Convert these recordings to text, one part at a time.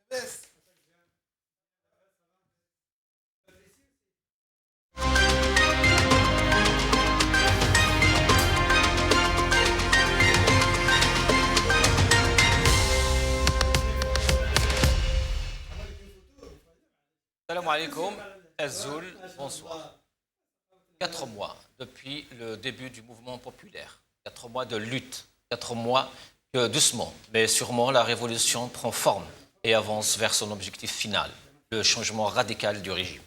Salam alaikum, Azul, bonsoir. 4 mois depuis le début du mouvement populaire, 4 mois de lutte, 4 mois que doucement, mais sûrement la révolution prend forme et avance vers son objectif final, le changement radical du régime.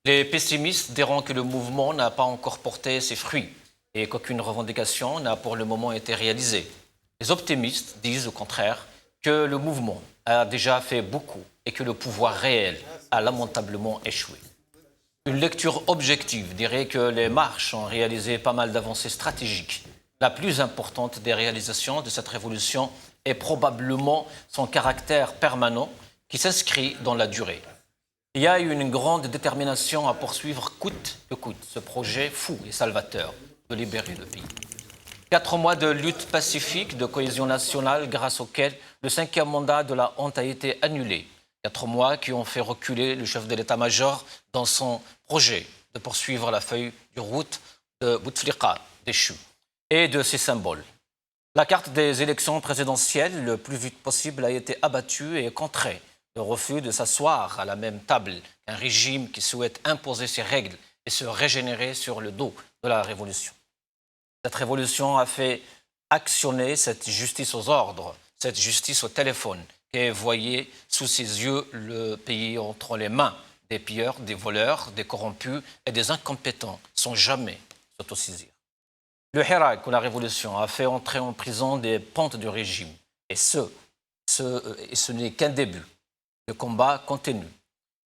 Les pessimistes diront que le mouvement n'a pas encore porté ses fruits et qu'aucune revendication n'a pour le moment été réalisée. Les optimistes disent au contraire que le mouvement a déjà fait beaucoup et que le pouvoir réel a lamentablement échoué. Une lecture objective dirait que les marches ont réalisé pas mal d'avancées stratégiques. La plus importante des réalisations de cette révolution est probablement son caractère permanent qui s'inscrit dans la durée. Il y a une grande détermination à poursuivre coûte que coûte ce projet fou et salvateur de libérer le pays. 4 mois de lutte pacifique, de cohésion nationale grâce auquel le 5e mandat de la honte a été annulé. 4 mois qui ont fait reculer le chef de l'état-major dans son projet de poursuivre la feuille de route de Bouteflika déchu et de ses symboles. La carte des élections présidentielles, le plus vite possible, a été abattue et contrée. Le refus de s'asseoir à la même table qu'un régime qui souhaite imposer ses règles et se régénérer sur le dos de la révolution. Cette révolution a fait actionner cette justice aux ordres, cette justice au téléphone, et voyait sous ses yeux le pays entre les mains des pilleurs, des voleurs, des corrompus et des incompétents, sans jamais s'autosaisir. Le Hirak ou la révolution a fait entrer en prison des pontes du régime, et ce n'est qu'un début. Le combat continue.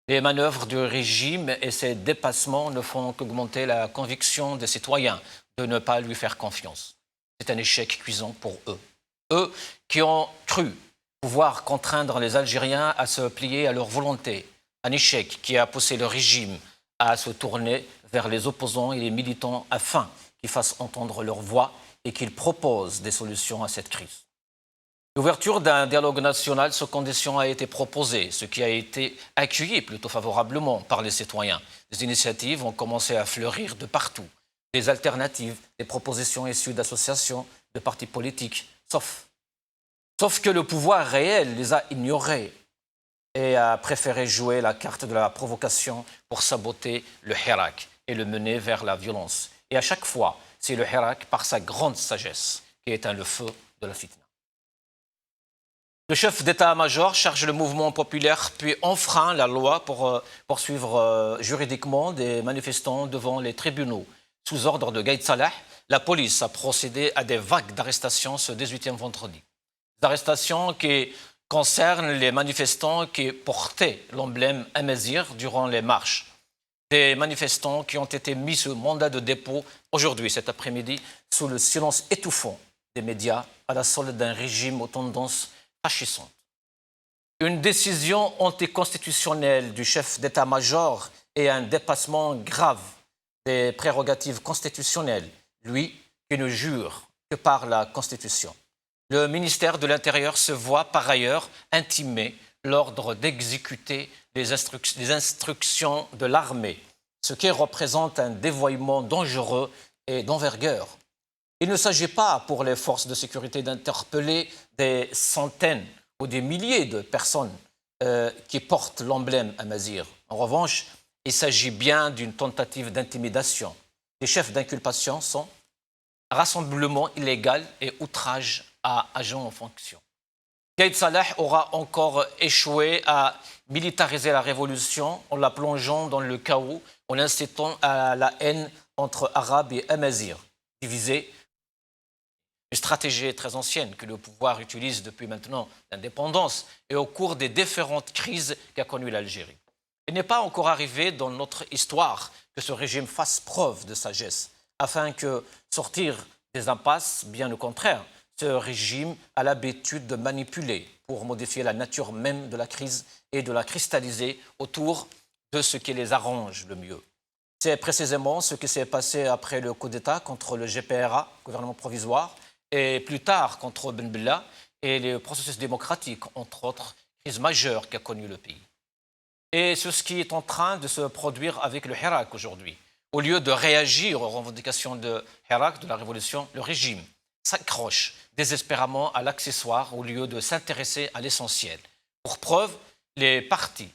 Les manœuvres du régime et ses dépassements ne font qu'augmenter la conviction des citoyens de ne pas lui faire confiance. C'est un échec cuisant pour eux. Eux qui ont cru pouvoir contraindre les Algériens à se plier à leur volonté. Un échec qui a poussé le régime à se tourner vers les opposants et les militants afin qu'ils fassent entendre leur voix et qu'ils proposent des solutions à cette crise. L'ouverture d'un dialogue national sous conditions a été proposée, ce qui a été accueilli plutôt favorablement par les citoyens. Des initiatives ont commencé à fleurir de partout. Des alternatives, des propositions issues d'associations, de partis politiques, Sauf que le pouvoir réel les a ignorées et a préféré jouer la carte de la provocation pour saboter le Hirak et le mener vers la violence. Et à chaque fois, c'est le Hirak, par sa grande sagesse, qui éteint le feu de la fitna. Le chef d'état-major charge le mouvement populaire puis enfreint la loi pour poursuivre juridiquement des manifestants devant les tribunaux. Sous ordre de Gaïd Salah, la police a procédé à des vagues d'arrestations ce 18e vendredi. Des arrestations qui concernent les manifestants qui portaient l'emblème Amazir durant les marches. Des manifestants qui ont été mis sous mandat de dépôt aujourd'hui, cet après-midi, sous le silence étouffant des médias à la solde d'un régime aux tendances fascissantes. Une décision anticonstitutionnelle du chef d'état-major et un dépassement grave des prérogatives constitutionnelles, lui qui ne jure que par la Constitution. Le ministère de l'Intérieur se voit par ailleurs intimer l'ordre d'exécuter les instructions de l'armée, ce qui représente un dévoiement dangereux et d'envergure. Il ne s'agit pas pour les forces de sécurité d'interpeller des centaines ou des milliers de personnes qui portent l'emblème Amazir. En revanche, il s'agit bien d'une tentative d'intimidation. Les chefs d'inculpation sont rassemblement illégal et outrage à agents en fonction. Gaïd Salah aura encore échoué à militariser la révolution en la plongeant dans le chaos, en incitant à la haine entre Arabes et Amazirs, divisés. Une stratégie très ancienne que le pouvoir utilise depuis maintenant l'indépendance et au cours des différentes crises qu'a connues l'Algérie. Il n'est pas encore arrivé dans notre histoire que ce régime fasse preuve de sagesse, afin que sortir des impasses, bien au contraire, ce régime a l'habitude de manipuler pour modifier la nature même de la crise et de la cristalliser autour de ce qui les arrange le mieux. C'est précisément ce qui s'est passé après le coup d'État contre le GPRA, gouvernement provisoire, et plus tard contre Ben Bella et les processus démocratiques, entre autres, crise majeure qu'a connue le pays. Et c'est ce qui est en train de se produire avec le Hirak aujourd'hui. Au lieu de réagir aux revendications de Hirak, de la révolution, le régime s'accroche désespérément à l'accessoire au lieu de s'intéresser à l'essentiel. Pour preuve, les partis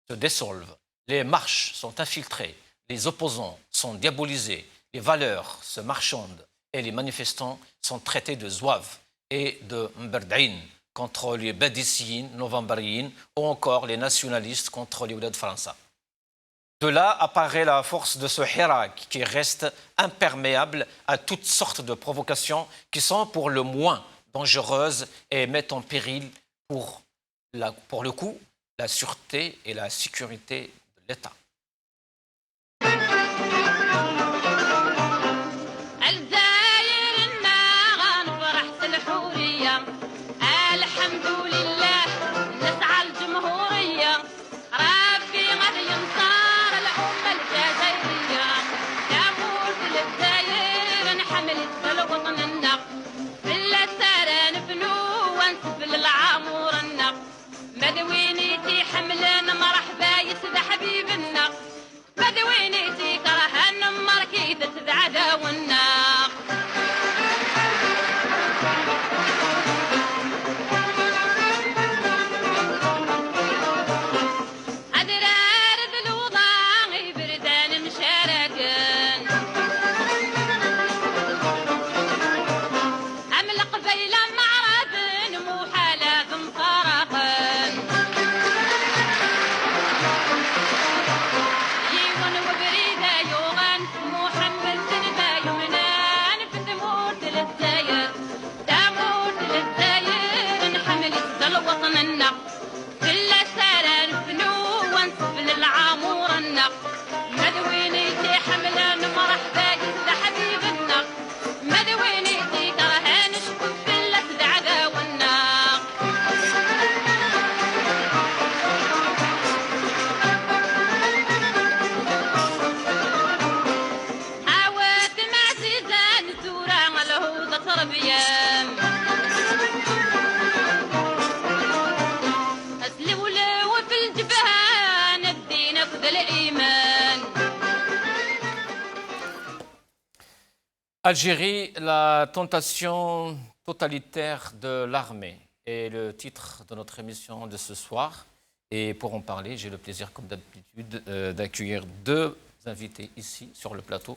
se dissolvent, les marches sont infiltrées, les opposants sont diabolisés, les valeurs se marchandent et les manifestants sont traités de zouaves et de mberd'in contre les badissiyines, novembriines ou encore les nationalistes contre les Oulad França. De là apparaît la force de ce Hirak qui reste imperméable à toutes sortes de provocations qui sont pour le moins dangereuses et mettent en péril pour le coup la sûreté et la sécurité de l'État. Algérie, la tentation totalitaire de l'armée est le titre de notre émission de ce soir. Et pour en parler, j'ai le plaisir, comme d'habitude, d'accueillir deux invités ici sur le plateau.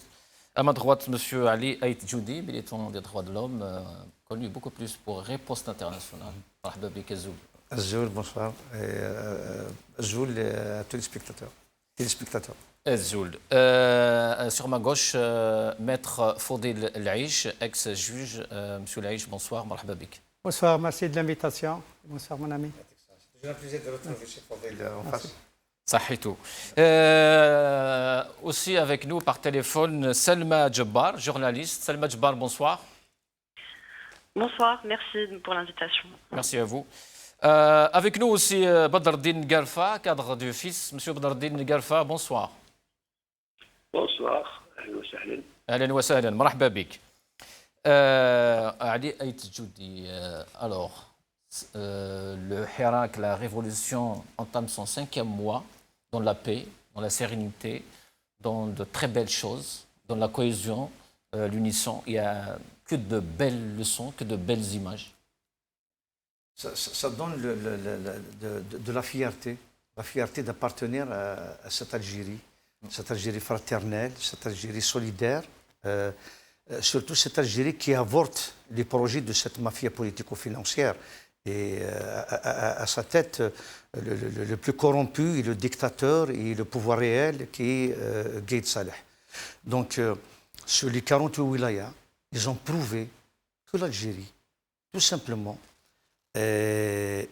À ma droite, M. Ali Aït Djoudi, militant des droits de l'homme, connu beaucoup plus pour Riposte Internationale. Azoul, bonsoir. Azoul à tous les spectateurs. Azoul. Sur ma gauche, Maître Fodil Laïch, ex-juge. Monsieur Laïch, bonsoir, marhaba bik. Bonsoir, merci de l'invitation. Bonsoir, mon ami. C'est toujours un plaisir de retrouver chez Fodil en face. Sahitou. Aussi avec nous par téléphone, Selma Djebbar, journaliste. Selma Djebbar, bonsoir. Bonsoir, merci pour l'invitation. Merci à vous. Avec nous aussi Badardine Garfa, cadre du FIS. Monsieur Badardine Garfa, bonsoir. Bonsoir, أهلا وسهلا. أهلا وسهلا, مرحبا بك. Ali Aït Djoudi, alors, le Hirak, la révolution entame son 5e mois dans la paix, dans la sérénité, dans de très belles choses, dans la cohésion, l'unisson. Il n'y a que de belles leçons, que de belles images. Ça donne de la fierté d'appartenir à cette Algérie fraternelle, cette Algérie solidaire, surtout cette Algérie qui avorte les projets de cette mafia politico-financière. Et à sa tête, le plus corrompu, et le dictateur et le pouvoir réel qui est Gaïd Saleh. Donc, sur les 48 wilayas, ils ont prouvé que l'Algérie, tout simplement, est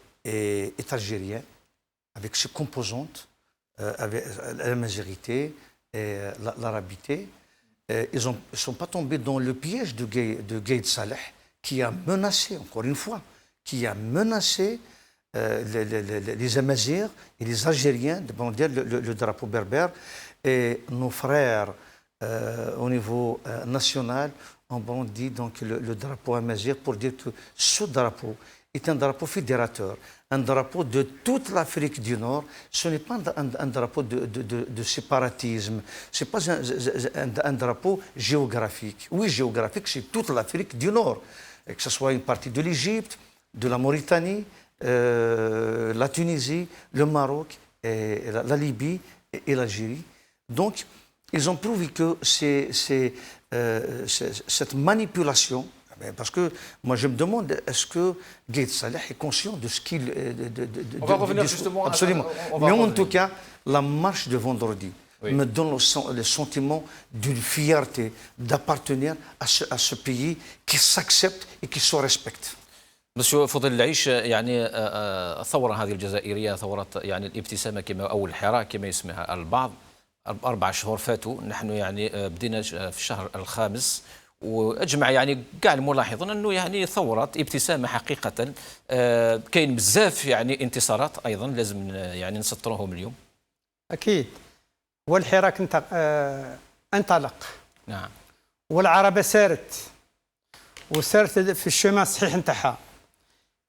algérienne, avec ses composantes, avec la majorité et l'arabité. Ils ne sont pas tombés dans le piège de Gaïd Saleh, qui a menacé, encore une fois, les Amazirs et les Algériens de brandir le drapeau berbère. Et nos frères, au niveau national, on brandit donc le drapeau amazigh pour dire que ce drapeau est un drapeau fédérateur, un drapeau de toute l'Afrique du Nord. Ce n'est pas un drapeau de séparatisme, ce n'est pas un drapeau géographique. Oui, géographique, c'est toute l'Afrique du Nord, que ce soit une partie de l'Égypte, de la Mauritanie, la Tunisie, le Maroc, et la Libye et l'Algérie. Donc, ils ont prouvé que cette manipulation, parce que moi je me demande, est-ce que Gaïd Salah est conscient de ce qu'il... On va revenir justement... Absolument. Mais en tout cas, la marche de vendredi me donne le sentiment d'une fierté d'appartenir à ce pays qui s'accepte et qui se respecte. مسيو فضل العيش يعني الثورة هذه الجزائرية ثورة يعني الابتسامة كما أو الحراك كما يسميها البعض 4 شهور فاتوا نحن يعني بدينا في الشهر الخامس واجمع يعني كاع الملاحظون انه يعني ثوره ابتسامه حقيقه كاين بزاف يعني انتصارات ايضا لازم يعني نسطروهم اليوم. اكيد والحراك انطلق. نعم. والعربه سارت وسارت في الشمال الصحيح نتاعها.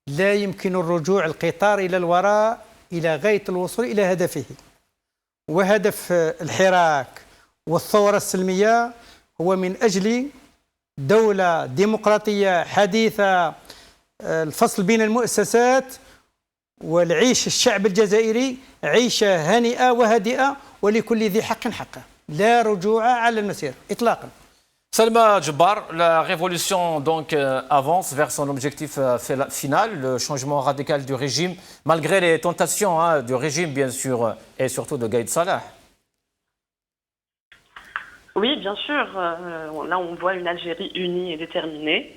لا يمكن الرجوع القطار الى الوراء الى غايه الوصول الى هدفه. وهدف الحراك والثوره السلميه هو من اجل دولة ديمقراطية حديثة، الفصل بين المؤسسات والعيش الشعب الجزائري عيشة هانئة وهادئة ولكل ذي حق حقه، لا رجوع على المسير إطلاقا. Salma Djebbar, la révolution donc avance vers son objectif final, le changement radical du régime, malgré les tentations du régime bien sûr et surtout de Gaïd Salah. Oui, bien sûr. Là, on voit une Algérie unie et déterminée,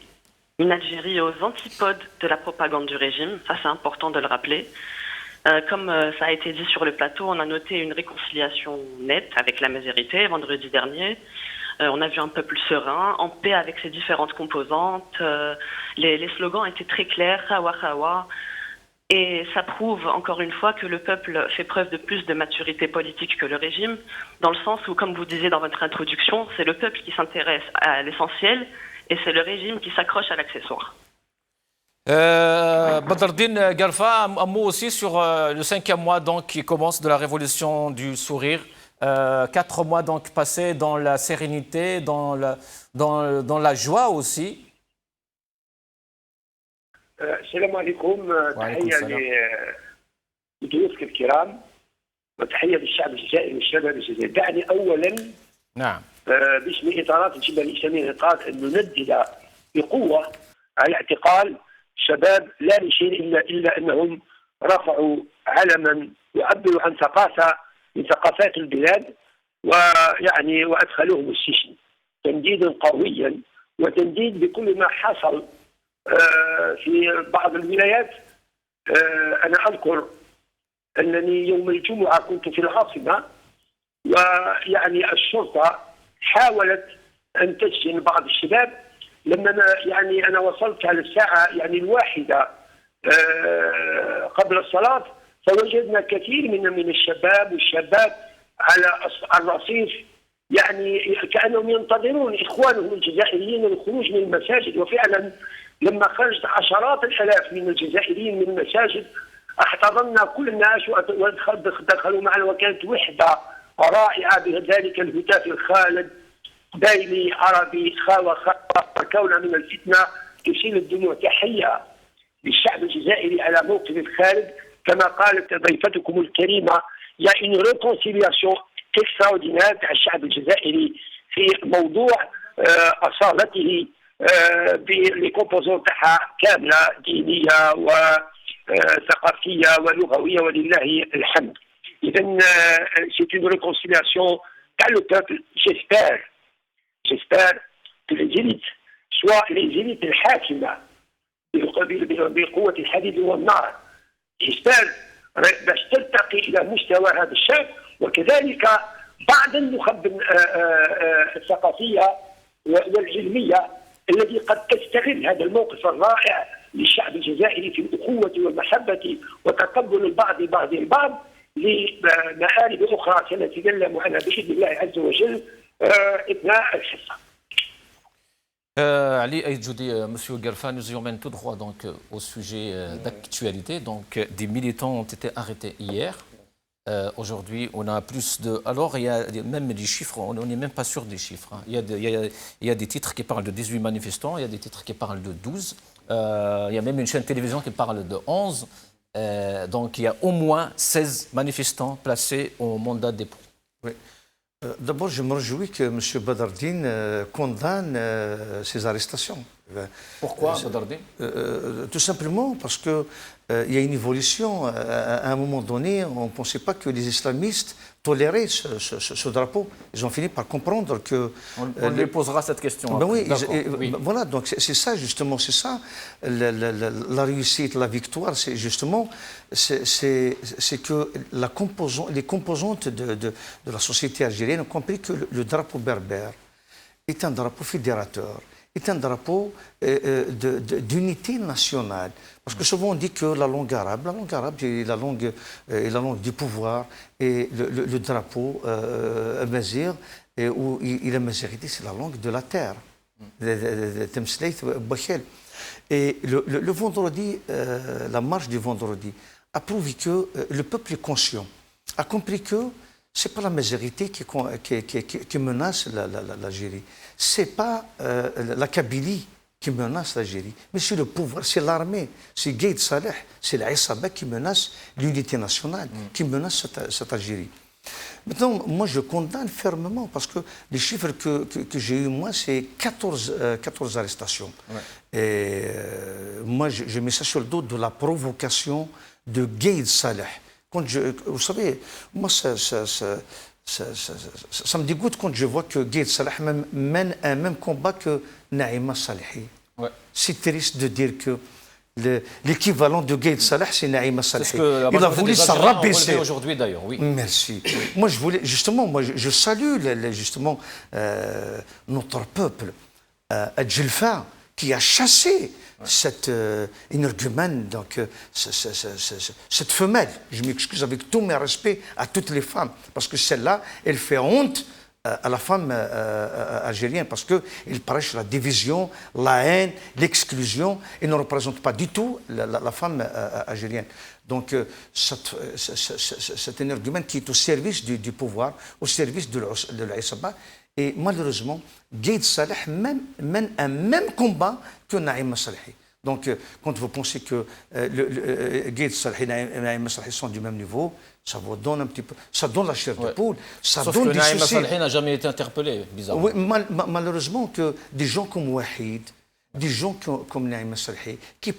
une Algérie aux antipodes de la propagande du régime. Ça, c'est important de le rappeler. Comme ça a été dit sur le plateau, on a noté une réconciliation nette avec la majorité vendredi dernier. On a vu un peuple serein, en paix avec ses différentes composantes. Les slogans étaient très clairs, Hawa Hawa. Et ça prouve encore une fois que le peuple fait preuve de plus de maturité politique que le régime, dans le sens où, comme vous disiez dans votre introduction, c'est le peuple qui s'intéresse à l'essentiel et c'est le régime qui s'accroche à l'accessoire. Badreddine Garfa, un mot aussi sur le 5e mois donc, qui commence de la révolution du sourire. 4 mois donc passés dans la sérénité, dans la joie aussi. السلام عليكم. تحية لضيوفك الكرام وتحية للشعب الجزائري والشباب الجزائري. دعني أولا نعم باسم إطارات الجبهة الإسلامية للإنقاذ أن نندد بقوة على اعتقال شباب لا لشيء إلا أنهم رفعوا علما يعبر عن ثقافة من ثقافات البلاد ويعني وأدخلوهم السجن تنديدا قويا وتنديد بكل ما حصل في بعض الولايات. أنا أذكر أنني يوم الجمعة كنت في العاصمة ويعني الشرطة حاولت أن تسجن بعض الشباب. لما أنا وصلت على الساعة يعني 1 قبل الصلاة فوجدنا كثير من الشباب والشابات على الرصيف يعني كأنهم ينتظرون إخوانهم الجزائريين للخروج من المساجد. وفعلا لما خرجت عشرات الآلاف من الجزائريين من المساجد احتضنا كل الناس ودخلوا معنا وكانت وحدة رائعة بذلك الهتاف الخالد دايلي عربي خاوة كونا من الفتنة تسيل الدموع. تحية للشعب الجزائري على موقف الخالد كما قالت ضيفتكم الكريمة. يا une réconciliation extraordinaire تاع الشعب الجزائري في موضوع أصالته بالكومبوزون تاعها كاملة دينية وثقافية ولغوية ولله الحمد. إذا c'est une réconciliation dans le peuple. J'espère que les élites, soit les élites الحاكمة بقوة الحديد والنار، j'espère باش ترتقي إلى مستوى هذا الشعب وكذلك بعض النخب الثقافية والعلمية الذي قد تستغل هذا الموقف الرائع للشعب الجزائري في الأخوة والمحبة وتقبل البعض البعض لمآرب أخرى سنتكلم عنها بإذن الله عز وجل أثناء الحصة. Ali Aïdjoudi, Monsieur Garfa, nous y emmène tout droit donc, au sujet d'actualité. Donc, des militants ont été arrêtés hier. Aujourd'hui, on a plus de... Alors, il y a même des chiffres, on n'est même pas sûr des chiffres. Hein. Il y a des titres qui parlent de 18 manifestants, il y a des titres qui parlent de 12. Il y a même une chaîne de télévision qui parle de 11. Donc, il y a au moins 16 manifestants placés au mandat de dépôt. Oui. D'abord, je me réjouis que M. Badardine condamne ces arrestations. Pourquoi, Badardine Tout simplement parce qu'il y a une évolution. À un moment donné, on ne pensait pas que les islamistes toléraient ce drapeau. Ils ont fini par comprendre que... On lui posera cette question. Ben oui, oui. Voilà, donc c'est ça justement, c'est ça la réussite, la victoire, c'est justement c'est que les composantes de la société algérienne ont compris que le drapeau berbère est un drapeau fédérateur, est un drapeau d'unité nationale. Parce que souvent on dit que la langue arabe est la langue du pouvoir, et le drapeau amazigh, où il a majorité, c'est la langue de la terre. Et le vendredi, la marche du vendredi, a prouvé que le peuple est conscient, a compris que ce n'est pas la majorité qui menace l'Algérie, ce n'est pas la Kabylie qui menace l'Algérie, mais c'est le pouvoir, c'est l'armée, c'est Gaïd Saleh, c'est l'Aïsaba qui menace l'unité nationale, qui menace cette Algérie. Maintenant, moi, je condamne fermement parce que les chiffres que j'ai eus, moi, c'est 14 arrestations. Ouais. Et moi, je mets ça sur le dos de la provocation de Gaïd Saleh. Vous savez, moi, ça me dégoûte quand je vois que Gaïd Saleh mène un même combat que Naïma Salehi. Ouais. C'est triste de dire que l'équivalent de Gaïd Saleh, c'est Naïma Salehi. Il a voulu se rabaisser. Aujourd'hui d'ailleurs, oui. Merci. Moi, je voulais justement, je salue justement notre peuple, Adjilfa, qui a chassé cette énergumène, donc cette femelle. Je m'excuse avec tous mes respects à toutes les femmes, parce que celle-là, elle fait honte à la femme algérienne, parce qu'il prêche la division, la haine, l'exclusion, et ne représente pas du tout la femme algérienne. Donc cet énergumène qui est au service du pouvoir, au service de l'Aïsaba, et malheureusement, Gaïd Saleh mène un même combat que Naïma Salehi. Donc, quand vous pensez que Gaïd Saleh et Naïma Salehi sont du même niveau, ça vous donne un petit peu, ça donne la chair de poule, ça Sauf donne que des Naïma soucis. Salehi n'a jamais été interpellé, bizarrement. Oui, malheureusement que des gens comme Wahid, des gens comme Naïma Salehi, qui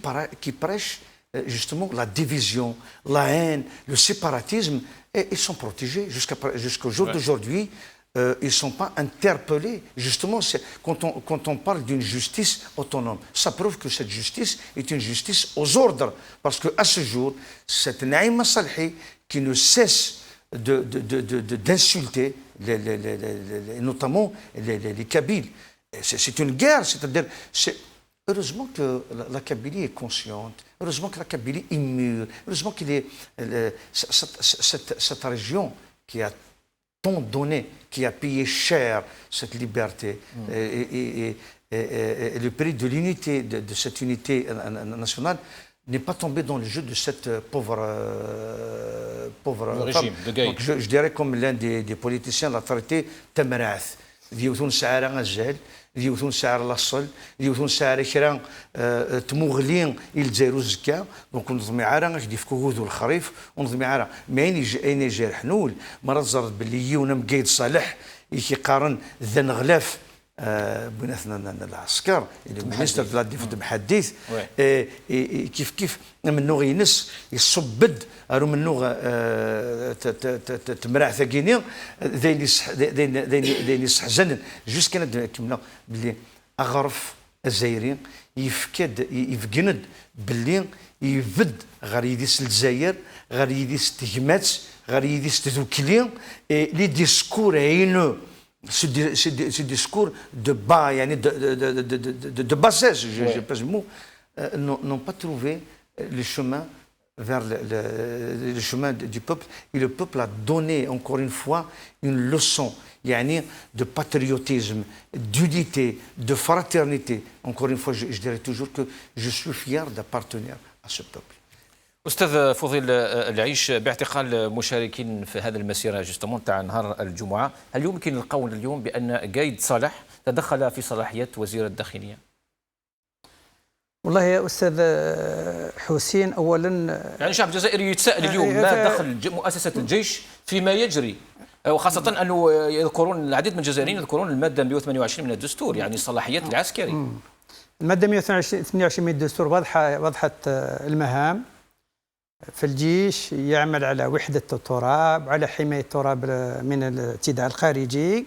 prêchent justement la division, la haine, le séparatisme, et ils sont protégés jusqu'au jour d'aujourd'hui. Ils ne sont pas interpellés. Justement, quand on parle d'une justice autonome, ça prouve que cette justice est une justice aux ordres. Parce qu'à ce jour, cette Naïma Salehi qui ne cesse d'insulter, notamment les Kabyles. C'est une guerre, c'est-à-dire... Heureusement que la Kabylie est consciente, heureusement que la Kabylie est mûre, heureusement qu'il est cette région qui a tant donné, qui a payé cher cette liberté et le prix de l'unité, de cette unité nationale n'est pas tombé dans le jeu de cette pauvre le femme. régime de Gaïd. Donc je dirais comme l'un des politiciens l'a traité, Tamarath. ديوثون سعر غزال ديوثون سعر لاصل ديوثون سعر كرا تموغلين الجزائر الزكا دونك نظمي عارا غادي يفكو غوذو الخريف ونظمي عارا ما اين جار حنول مرات زرت باللي يونا مقايد صالح يقارن ذن غلاف بناتنا العسكر المينستر de la défense محدث كيف منو غينس يصبد راه منو تمرع ثقيني ذين يسحزن جوست كانت كملنا باللي اغرف الجزائري يفقند باللي يفد غير يديس الجزائر غير يديس تهمات غير يديس تذوكلي لي ديسكور عينو ce discours de bas, de bassesse, je passe le mot, n'ont pas trouvé le chemin vers le chemin du peuple. Et le peuple a donné, encore une fois, une leçon de patriotisme, d'unité, de fraternité. Encore une fois, je dirais toujours que je suis fier d'appartenir à ce peuple. أستاذ فضيل العيش، باعتقال المشاركين في هذه المسيرة جوستومون تاع نهار الجمعة، هل يمكن القول اليوم بأن قايد صالح تدخل في صلاحيات وزير الداخلية؟ والله يا أستاذ حسين، أولا يعني الشعب الجزائري يتساءل اليوم ما دخل مؤسسة الجيش فيما يجري، وخاصة أنه يذكرون العديد من الجزائريين يذكرون المادة 128 من الدستور، يعني الصلاحيات العسكري. المادة 128 من الدستور وضحت المهام في الجيش، يعمل على وحدة التراب، على حماية التراب من الاعتداء الخارجي.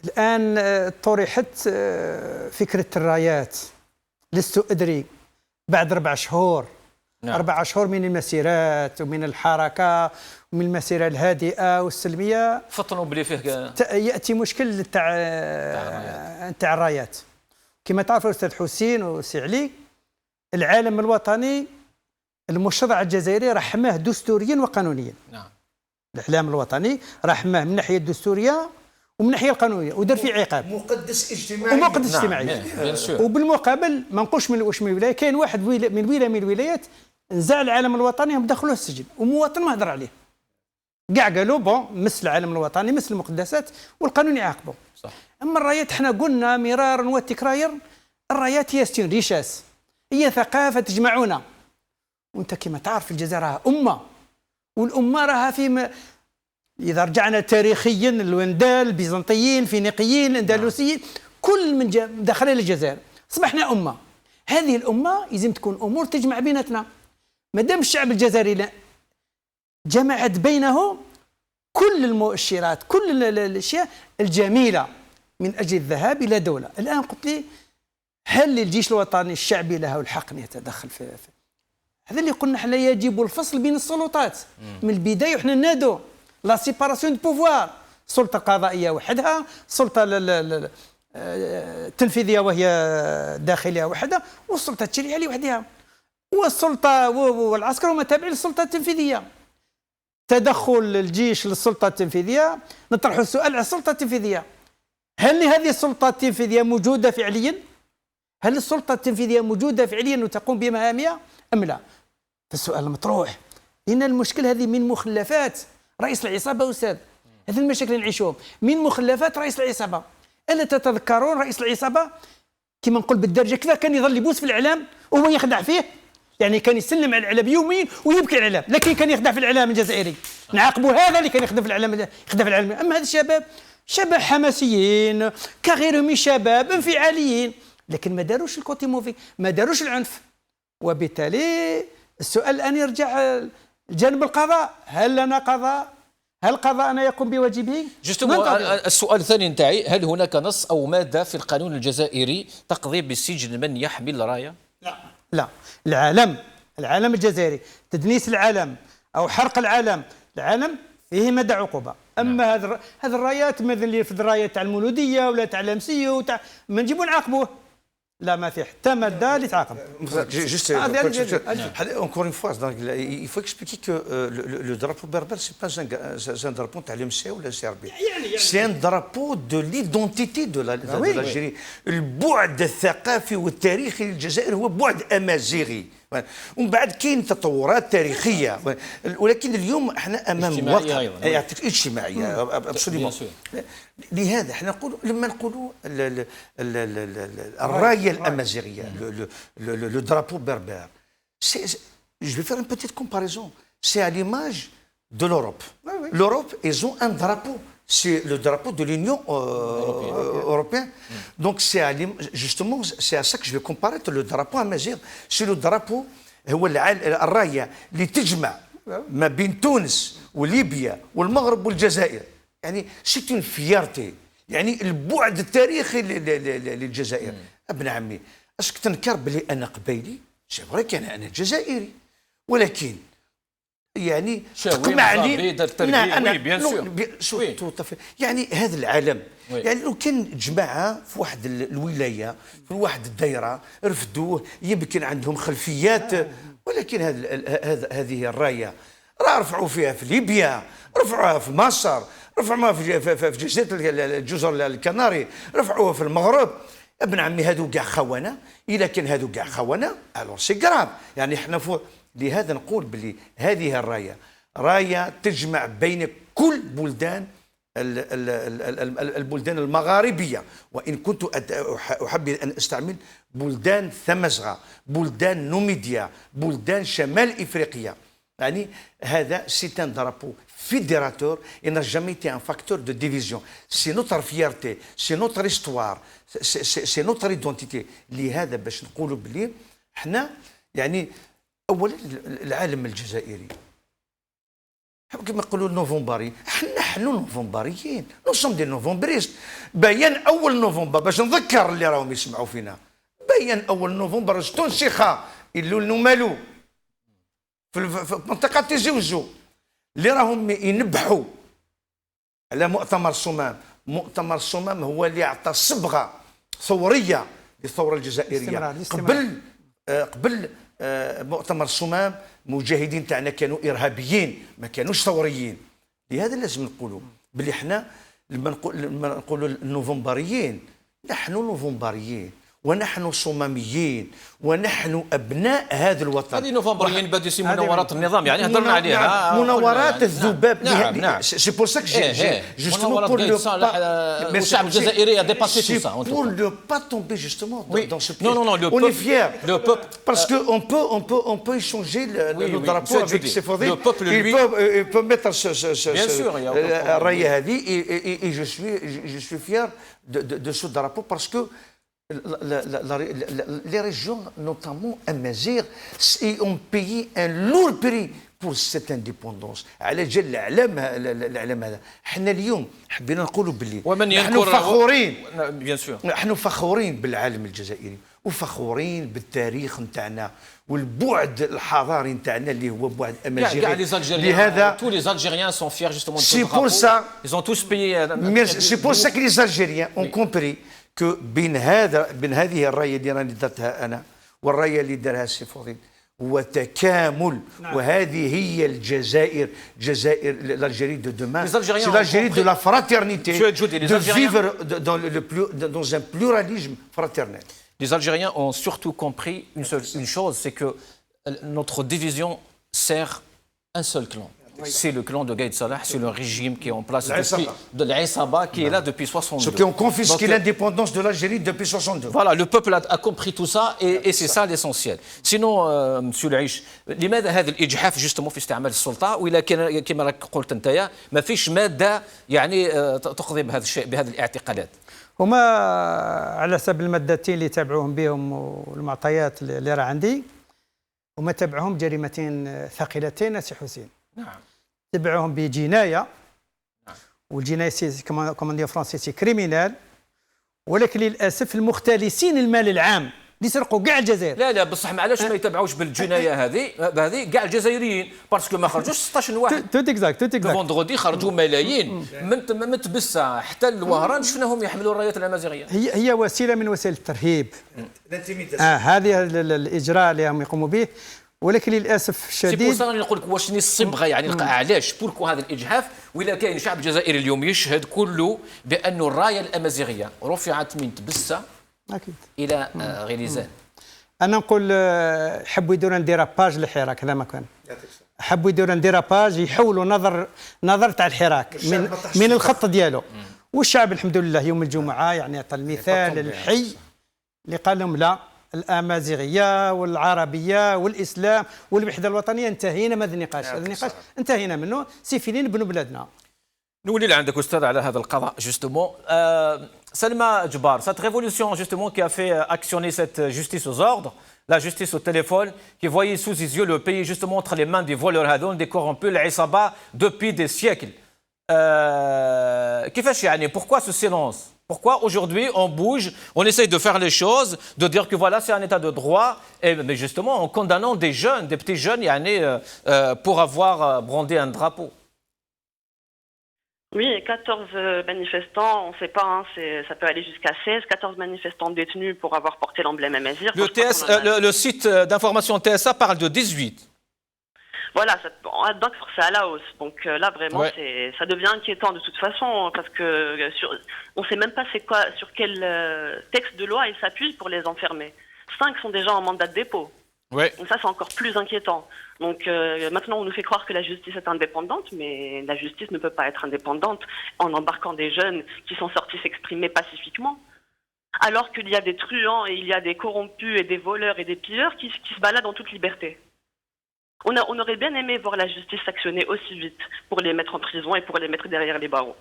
الآن طرحت فكرة الرايات، لست أدري بعد 4 شهور، نعم. 4 أشهر من المسيرات ومن الحركة ومن المسيرة الهادئة والسلمية، فطنوا بلي فيه يأتي مشكل تاع الرايات. كما تعرف أستاذ حسين وسي علي، العالم الوطني المشرع الجزائري رحمه دستوريا وقانونيا. نعم. الإعلام الوطني رحمه من الناحية الدستورية ومن الناحية القانونية، ودار فيه عقاب مقدس اجتماعي. ومقدس اجتماعي. وبالمقابل ما نقولش من الولاية، كاين واحد من ولاية من الولايات نزع العالم الوطني ودخلوه السجن، ومواطن ما هضر عليه. كاع قالوا بون مس العالم الوطني، مس المقدسات، والقانون يعاقبه. صح. اما الرايات احنا قلنا مرارا وتكرارا، الرايات هي ستون ريشاس، هي ثقافة تجمعنا. وانت كما تعرف الجزائر راها أمة، والأمة راها في إذا رجعنا تاريخيا الوندال، البيزنطيين، الفينيقيين، الأندلسيين، كل من دخل الجزائر أصبحنا أمة. هذه الأمة لازم تكون أمور تجمع بيناتنا. ما دام الشعب الجزائري جمعت بينه كل المؤشرات، كل الأشياء الجميلة من أجل الذهاب إلى دولة. الآن قلت لي هل الجيش الوطني الشعبي له الحق أن يتدخل في هذا اللي قلنا احنا يجب الفصل بين السلطات من البدايه، وحنا نادو لا سيباراسيون دو بوفوار، السلطه القضائيه وحدها، السلطه التنفيذيه وهي داخليه وحدها، والسلطه التشريعيه لوحدها، والسلطه والعسكر هما تابعين للسلطه التنفيذيه. تدخل الجيش للسلطه التنفيذيه، نطرح السؤال على السلطه التنفيذيه، هل هذه السلطه التنفيذيه موجوده فعليا؟ هل السلطه التنفيذيه موجوده فعليا وتقوم بمهامها ام لا؟ فالسؤال المطروح، لأن المشكل هذه من مخلفات رئيس العصابة أستاذ. هذه المشاكل اللي نعيشوهم من مخلفات رئيس العصابة. ألا تتذكرون رئيس العصابة كما نقول بالدرجة كذا كان يظل يبوس في الإعلام وهو يخدع فيه؟ يعني كان يسلم على الإعلام يوميا ويبكي على الإعلام، لكن كان يخدع في الإعلام الجزائري. نعاقبوا هذا اللي كان يخدع في الإعلام، يخدع في الإعلام. أما هذا الشباب شباب حماسيين كغيرهم من شباب انفعاليين، لكن ما داروش الكوتي موفي، ما داروش العنف. وبالتالي السؤال الآن يرجع جانب القضاء، هل لنا قضاء؟ هل قضاءنا يقوم بواجبه؟ السؤال الثاني نتاعي، هل هناك نص أو مادة في القانون الجزائري تقضي بالسجن من يحمل راية؟ لا. العلم الجزائري، تدنيس العلم أو حرق العلم فيه مدى عقوبة. أما هذه الرايات مثل اللي في الراية تاع المولودية ولا تاع الأمسية وتاع ما نجيبوا نعاقبوه. لا، ما في حتى مادة اللي تعاقب. Juste, encore une fois, il faut expliquer que le drapeau berbère, ce n'est pas un drapeau de l'MCA ou la CRB. C'est un drapeau de l'identité de l'Algérie. البعد الثقافي والتاريخي للجزائر هو بعد أمازيغي. ومن بعد كاين تطورات تاريخية، ولكن اليوم احنا امام واقع اجتماعيه ابسوليومون. لهذا احنا نقول لما نقولوا الرايه الامازيغيه، لو درابو بربر، je vais faire une petite comparaison, c'est à l'image de l'Europe. L'Europe, ils ont un drapeau, c'est le drapeau de l'Union européenne. Donc justement, c'est à ça que je vais comparer le drapeau amazigh. C'est le drapeau هو الرايه اللي تجمع ما بين تونس وليبيا والمغرب والجزائر. يعني سيت اون فيارتي، يعني البعد التاريخي للجزائر. ابن عمي، اسك تنكر بلي انا قبيلي؟ سي فري كان انا جزائري، ولكن يعني شاوي، تقمعني. مزابيد، التركي، وي، بيان نو، سور. وي. يعني هذا العالم، وي. يعني لو كان جماعه في واحد الولايه في واحد الدائره رفدوه، يمكن عندهم خلفيات، ولكن هذه الرايه راه رفعوا فيها في ليبيا، رفعوها في مصر، رفعوها في جزيره الجزر الكناري، رفعوها في المغرب. ابن عمي هذو كاع خونه، اذا كان هذو كاع خونه الوغ سي كراف. يعني احنا لهذا نقول بلي هذه الرايه رايه تجمع بين كل بلدان البلدان المغاربيه، وان كنت احب ان استعمل بلدان ثمزغه، بلدان نوميديا، بلدان شمال افريقيا. يعني هذا سي ان درابو fédérateur et n'a jamais été un facteur de division. C'est notre fierté, c'est notre histoire, c'est notre identité. لهذا باش نقولوا بلي احنا يعني اولا العالم الجزائري كما يقولوا النوفمبري، نحن نوفمبريين، نو سوم دي نوفمبريست. بيان اول نوفمبر باش نذكر اللي راهم يسمعوا فينا، بيان اول نوفمبر استنسخ اللي مالو في منطقه تيزي وزو اللي راهم ينبحوا على مؤتمر الصمام. مؤتمر الصمام هو اللي اعطى صبغه ثوريه للثوره الجزائريه. قبل مؤتمر الصمام مجاهدين تاعنا كانوا ارهابيين، ما كانوش ثوريين. لهذا لازم نقولوا بلي احنا لما نقولوا النوفمبريين، نحن نوفمبريين ونحن صماميين ونحن ابناء هذا الوطن. هذه نوفمبريين بديسي منورات النظام، يعني هضرنا عليها. منورات الذباب. نعم. سي بور سا كو جوستومون بور لو الشعب الجزائري a dépassé tout ça. Pour ne pas tomber justement dans ce piège. Non, on est fiers. Le peuple, parce que on peut échanger le drapeau avec ses fondés. Le peuple, lui, il peut mettre bien sûr, il y a aucun problème. Et je suis fier de ce drapeau parce que les régions, notamment Amazigh, ont payé un lourd prix pour cette indépendance. على جال الإعلام هذا، احنا اليوم حبينا نقولوا باللي نحن فخورين، بيان سور، نحن فخورين بالعالم الجزائري وفخورين بالتاريخ نتاعنا والبعد الحضاري نتاعنا اللي هو بعد امازيغي. لهذا tous les Algériens sont fiers justement de ce drapeau. Ils ont tous payé. C'est pour ça que les Algériens ont compris que بين هذه الرايه اللي راني درتها انا والرايه اللي دارها السي فضيل هو تكامل. وهذه هي الجزائر، جزائر l'Algérie de demain. C'est l'Algérie de la fraternité, de vivre dans un pluralisme fraternel. Les Algériens ont surtout compris une chose, c'est que notre division sert un seul clan. C'est le clan de Gaïd Salah, c'est le régime qui est en place depuis de l'Aïsaba, qui est là depuis 62. Ceux qui ont confisqué l'indépendance de l'Algérie depuis 62. Voilà, le peuple a compris tout ça et c'est ça l'essentiel. Sinon, monsieur العيش، لماذا هذا الإجحاف justement في استعمال السلطة؟ وإلا كان كما راك قلت أنت ما فيش مادة يعني تقضي بهذا الشيء، بهذه الاعتقالات. هما على حسب المادتين اللي تابعوهم بهم والمعطيات اللي راه عندي، هما تابعوهم جريمتين ثقيلتين سي حسين. نعم. تبعوهم بجنايه، والجنايه كما ندير فرونسي سي كريمينال، ولكن للاسف المختلسين المال العام اللي سرقوا كاع الجزائر. لا بصح معلاش ما يتبعوش بالجنايه هذه كاع الجزائريين، باسكو ما خرجوش 16 واحد. توت اكزاكت فوندغودي خرجوا ملايين من تبسه حتى الوهران شفناهم يحملوا الرايات الامازيغيه. هي وسيله من وسائل الترهيب. هذه الاجراء اللي هم يقوموا به، ولكن للاسف الشديد. سي بور سا نقول لك واش الصبغه يعني علاش بوركو هذا الاجحاف، ولا كاين الشعب الجزائري اليوم يشهد كله بأن الرايه الامازيغيه رفعت من تبسه اكيد الى غليزان. انا نقول حبوا يديروا ان ديراباج للحراك، هذا ما كان. حبوا يديروا ان ديراباج يحولوا نظر تاع الحراك من الخط ديالو. والشعب الحمد لله يوم الجمعه يعني عطى المثال الحي اللي قال لهم لا، الامازيغيه والعربيه والاسلام والوحده الوطنيه انتهينا من هذا النقاش. هذا النقاش انتهينا منه، سيفينين نبنوا بلادنا. نولي لعندك استاذ على هذا القضاء justement. Salma Djbar, cette révolution justement qui a fait actionner cette justice aux ordres, la justice au téléphone, qui voyait sous ses yeux le pays justement entre les mains des voleurs هذول des corrompus, l'Aïsaba depuis des siècles. كيفاش يعني pourquoi ce silence Pourquoi aujourd'hui on bouge, on essaye de faire les choses, de dire que voilà, c'est un état de droit, mais justement en condamnant des jeunes, des petits jeunes, pour avoir brandé un drapeau. Oui, 14 manifestants, on ne sait pas, hein, ça peut aller jusqu'à 16, 14 manifestants détenus pour avoir porté l'emblème Amazigh. Le site d'information TSA parle de 18. Voilà, donc c'est à la hausse. Donc là, vraiment, ça devient inquiétant de toute façon, parce que on ne sait même pas sur quel texte de loi ils s'appuient pour les enfermer. 5 sont déjà en mandat de dépôt. Ouais. Donc ça, c'est encore plus inquiétant. Donc maintenant, on nous fait croire que la justice est indépendante, mais la justice ne peut pas être indépendante en embarquant des jeunes qui sont sortis s'exprimer pacifiquement. Alors qu'il y a des truands et il y a des corrompus et des voleurs et des pilleurs qui se baladent en toute liberté. On aurait bien aimé voir la justice s'actionner aussi vite pour les mettre en prison et pour les mettre derrière les barreaux.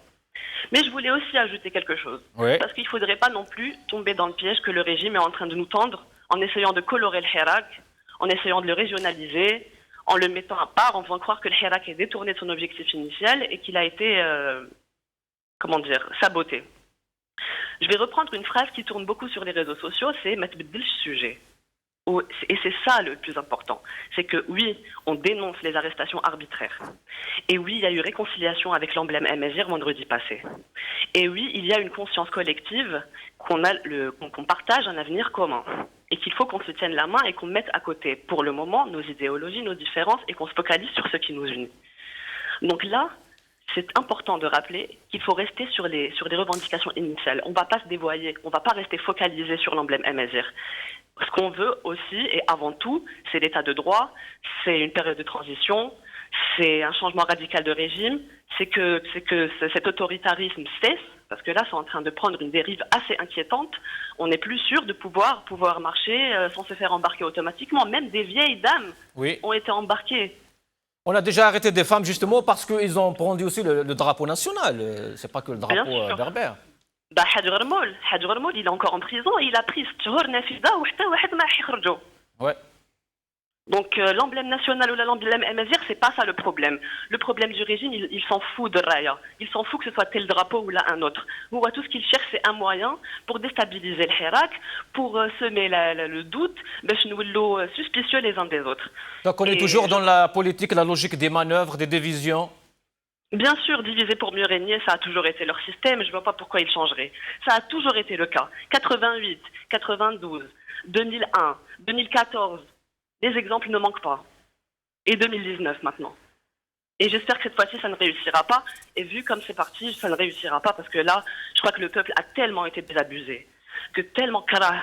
Mais je voulais aussi ajouter quelque chose. Ouais. Parce qu'il ne faudrait pas non plus tomber dans le piège que le régime est en train de nous tendre en essayant de colorer le Hirak, en essayant de le régionaliser, en le mettant à part, en faisant croire que le Hirak est détourné de son objectif initial et qu'il a été, saboté. Je vais reprendre une phrase qui tourne beaucoup sur les réseaux sociaux, c'est « ma tbeddel sujet ». Et c'est ça le plus important. C'est que oui, on dénonce les arrestations arbitraires. Et oui, il y a eu réconciliation avec l'emblème Amazigh vendredi passé. Et oui, il y a une conscience collective qu'on partage un avenir commun. Et qu'il faut qu'on se tienne la main et qu'on mette à côté, pour le moment, nos idéologies, nos différences, et qu'on se focalise sur ce qui nous unit. Donc là, c'est important de rappeler qu'il faut rester sur les revendications initiales. On ne va pas se dévoyer, on ne va pas rester focalisé sur l'emblème Amazigh. Ce qu'on veut aussi, et avant tout, c'est l'état de droit, c'est une période de transition, c'est un changement radical de régime, c'est que cet autoritarisme cesse, parce que là, c'est en train de prendre une dérive assez inquiétante. On n'est plus sûr de pouvoir marcher sans se faire embarquer automatiquement. Même des vieilles dames ont été embarquées. On a déjà arrêté des femmes justement parce qu'ils ont brandi aussi le drapeau national. C'est pas que le drapeau berbère. Hadj Ghermoul, il est encore en prison et il a pris 6 jours nafida ou حتى واحد ما يخرجوا. Ouais. Donc l'emblème national ou l'emblème Amazigh, c'est pas ça le problème. Le problème du régime, il s'en fout de Raya. Il s'en fout que ce soit tel drapeau ou là un autre. Tout ce qu'il cherche, c'est un moyen pour déstabiliser le Hirak, pour semer le doute, nous suspicieux les uns des autres. Donc on est toujours dans la politique, la logique des manœuvres, des divisions. Bien sûr, diviser pour mieux régner, ça a toujours été leur système, je ne vois pas pourquoi ils changeraient. Ça a toujours été le cas. 88, 92, 2001, 2014, les exemples ne manquent pas. Et 2019 maintenant. Et j'espère que cette fois-ci, ça ne réussira pas. Et vu comme c'est parti, ça ne réussira pas parce que là, je crois que le peuple a tellement été désabusé, que tellement karah,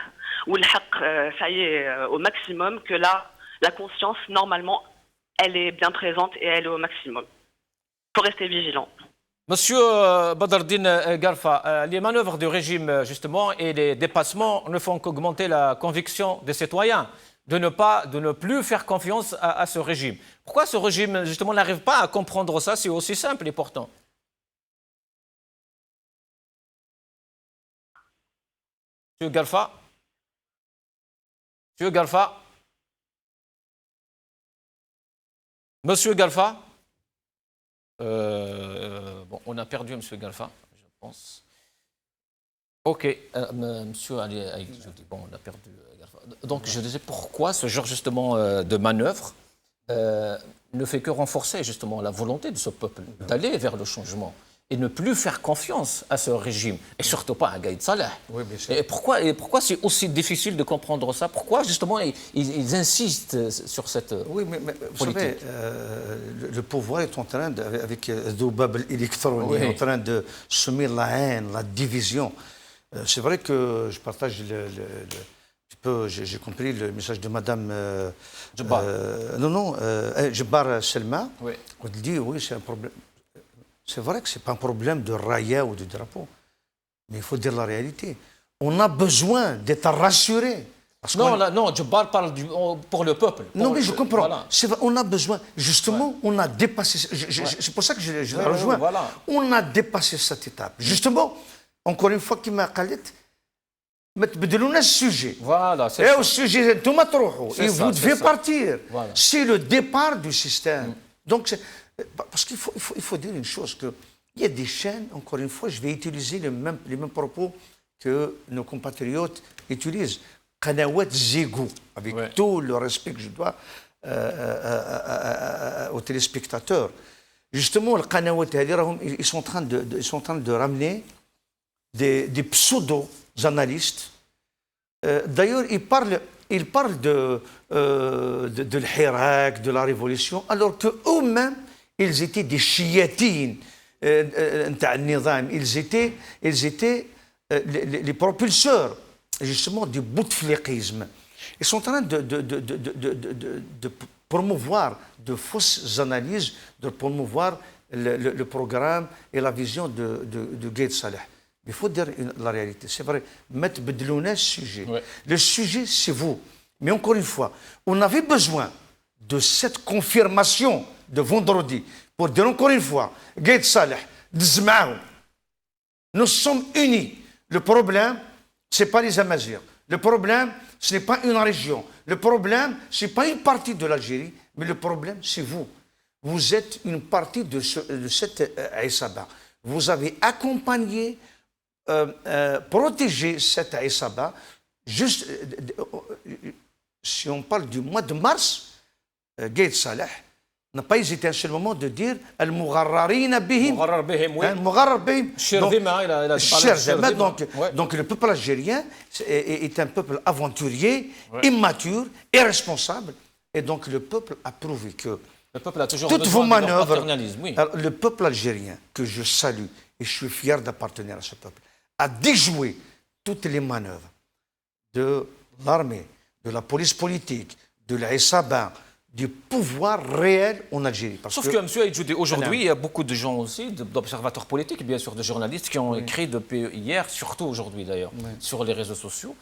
ou le haq, ça y est, au maximum, que là, la conscience, normalement, elle est bien présente et elle est au maximum. Il faut rester vigilant. Monsieur Badreddine Garfa, les manœuvres du régime, justement, et les dépassements ne font qu'augmenter la conviction des citoyens de ne plus faire confiance à ce régime. Pourquoi ce régime, justement, n'arrive pas à comprendre ça? C'est aussi simple et pourtant. Monsieur Garfa? Monsieur Garfa? Monsieur Garfa? Bon, on a perdu M. Garfa, je pense. Ok, monsieur Ali Aïdjoudi, bon, on a perdu Garfa. Donc, je disais pourquoi ce genre justement de manœuvre ne fait que renforcer justement la volonté de ce peuple d'aller vers le changement et ne plus faire confiance à ce régime, et surtout pas à Gaïd Salah. Oui, bien sûr. Et pourquoi c'est aussi difficile de comprendre ça? Pourquoi justement ils insistent sur cette vous savez, le pouvoir est en train, avec Doubab électronique, est en train de semer la haine, la division. C'est vrai que je partage j'ai compris le message de Madame Djebbar. Djebbar Selma. Oui. Quand elle dit oui, c'est un problème. C'est vrai que ce n'est pas un problème de raya ou de drapeau. Mais il faut dire la réalité. On a besoin d'être rassuré. Non, Djebbar parle pour le peuple. Non, mais je comprends. Voilà. On a besoin. Justement, on a dépassé. C'est pour ça que je la rejoins. Voilà. On a dépassé cette étape. Justement, encore une fois, qui m'a dit, mais بدلونا sujet. Voilà, c'est et ça. au sujet et vous devez partir. Voilà. C'est le départ du système. Donc, parce qu'il faut dire une chose, que Il y a des chaînes, encore une fois, je vais utiliser les mêmes propos que nos compatriotes utilisent. Qanawat Zégou, avec tout le respect que je dois aux téléspectateurs. Justement, les qanawat, ils sont en train de ramener des pseudo-analystes. D'ailleurs, ils parlent de l'Hirak, de la révolution, alors qu'eux-mêmes, ils étaient des chiatines. Ils étaient les propulseurs justement du boutefliquisme. Ils sont en train de promouvoir de fausses analyses, de promouvoir le programme et la vision de Gaïd Salah. Il faut dire la réalité. C'est vrai, mettre bedlouna sujet. Ouais. Le sujet, c'est vous. Mais encore une fois, on avait besoin de cette confirmation de vendredi pour dire encore une fois, Gaïd Salah, nous sommes unis. Le problème, ce n'est pas les Amazirs. Le problème, ce n'est pas une région. Le problème, ce n'est pas une partie de l'Algérie, mais le problème, c'est vous. Vous êtes une partie de cette Aïsaba. Vous avez accompagné, protégé cette Aïsaba. Juste, si on parle du mois de mars, Gaïd Salah n'a pas hésité un seul moment de dire Al-Mugharrarina bihim. Al-Mugharrar bihim. Donc le peuple algérien est un peuple aventurier, immature, irresponsable. Et donc le peuple a prouvé que le peuple a toujours toutes vos manœuvres, oui. Le peuple algérien, que je salue et je suis fier d'appartenir à ce peuple, a déjoué toutes les manœuvres de l'armée, de la police politique, de la SABA, du pouvoir réel en Algérie. Sauf que M. Aïdjoudi, aujourd'hui, il y a beaucoup de gens aussi, d'observateurs politiques, bien sûr, de journalistes, qui ont écrit depuis hier, surtout aujourd'hui d'ailleurs, sur les réseaux sociaux.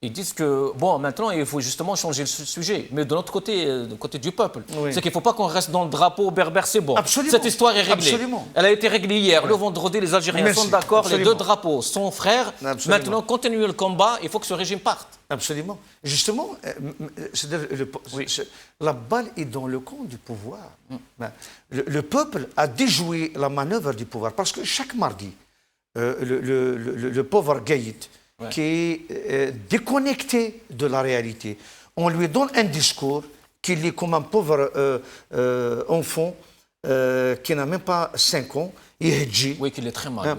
Ils disent que, bon, maintenant, il faut justement changer le sujet. Mais de l'autre côté, du côté du peuple, c'est qu'il ne faut pas qu'on reste dans le drapeau berbère, c'est bon. Absolument. Cette histoire est réglée. Absolument. Elle a été réglée hier. Le vendredi, les Algériens sont d'accord, les deux drapeaux sont frères. Absolument. Maintenant, continuez le combat, il faut que ce régime parte. Absolument. Justement, la balle est dans le camp du pouvoir. Le peuple a déjoué la manœuvre du pouvoir. Parce que chaque mardi, le pauvre Gaïd, qui est déconnecté de la réalité, on lui donne un discours qu'il est comme un pauvre enfant qui n'a même pas 5 ans. Oui, qu'il est très mal.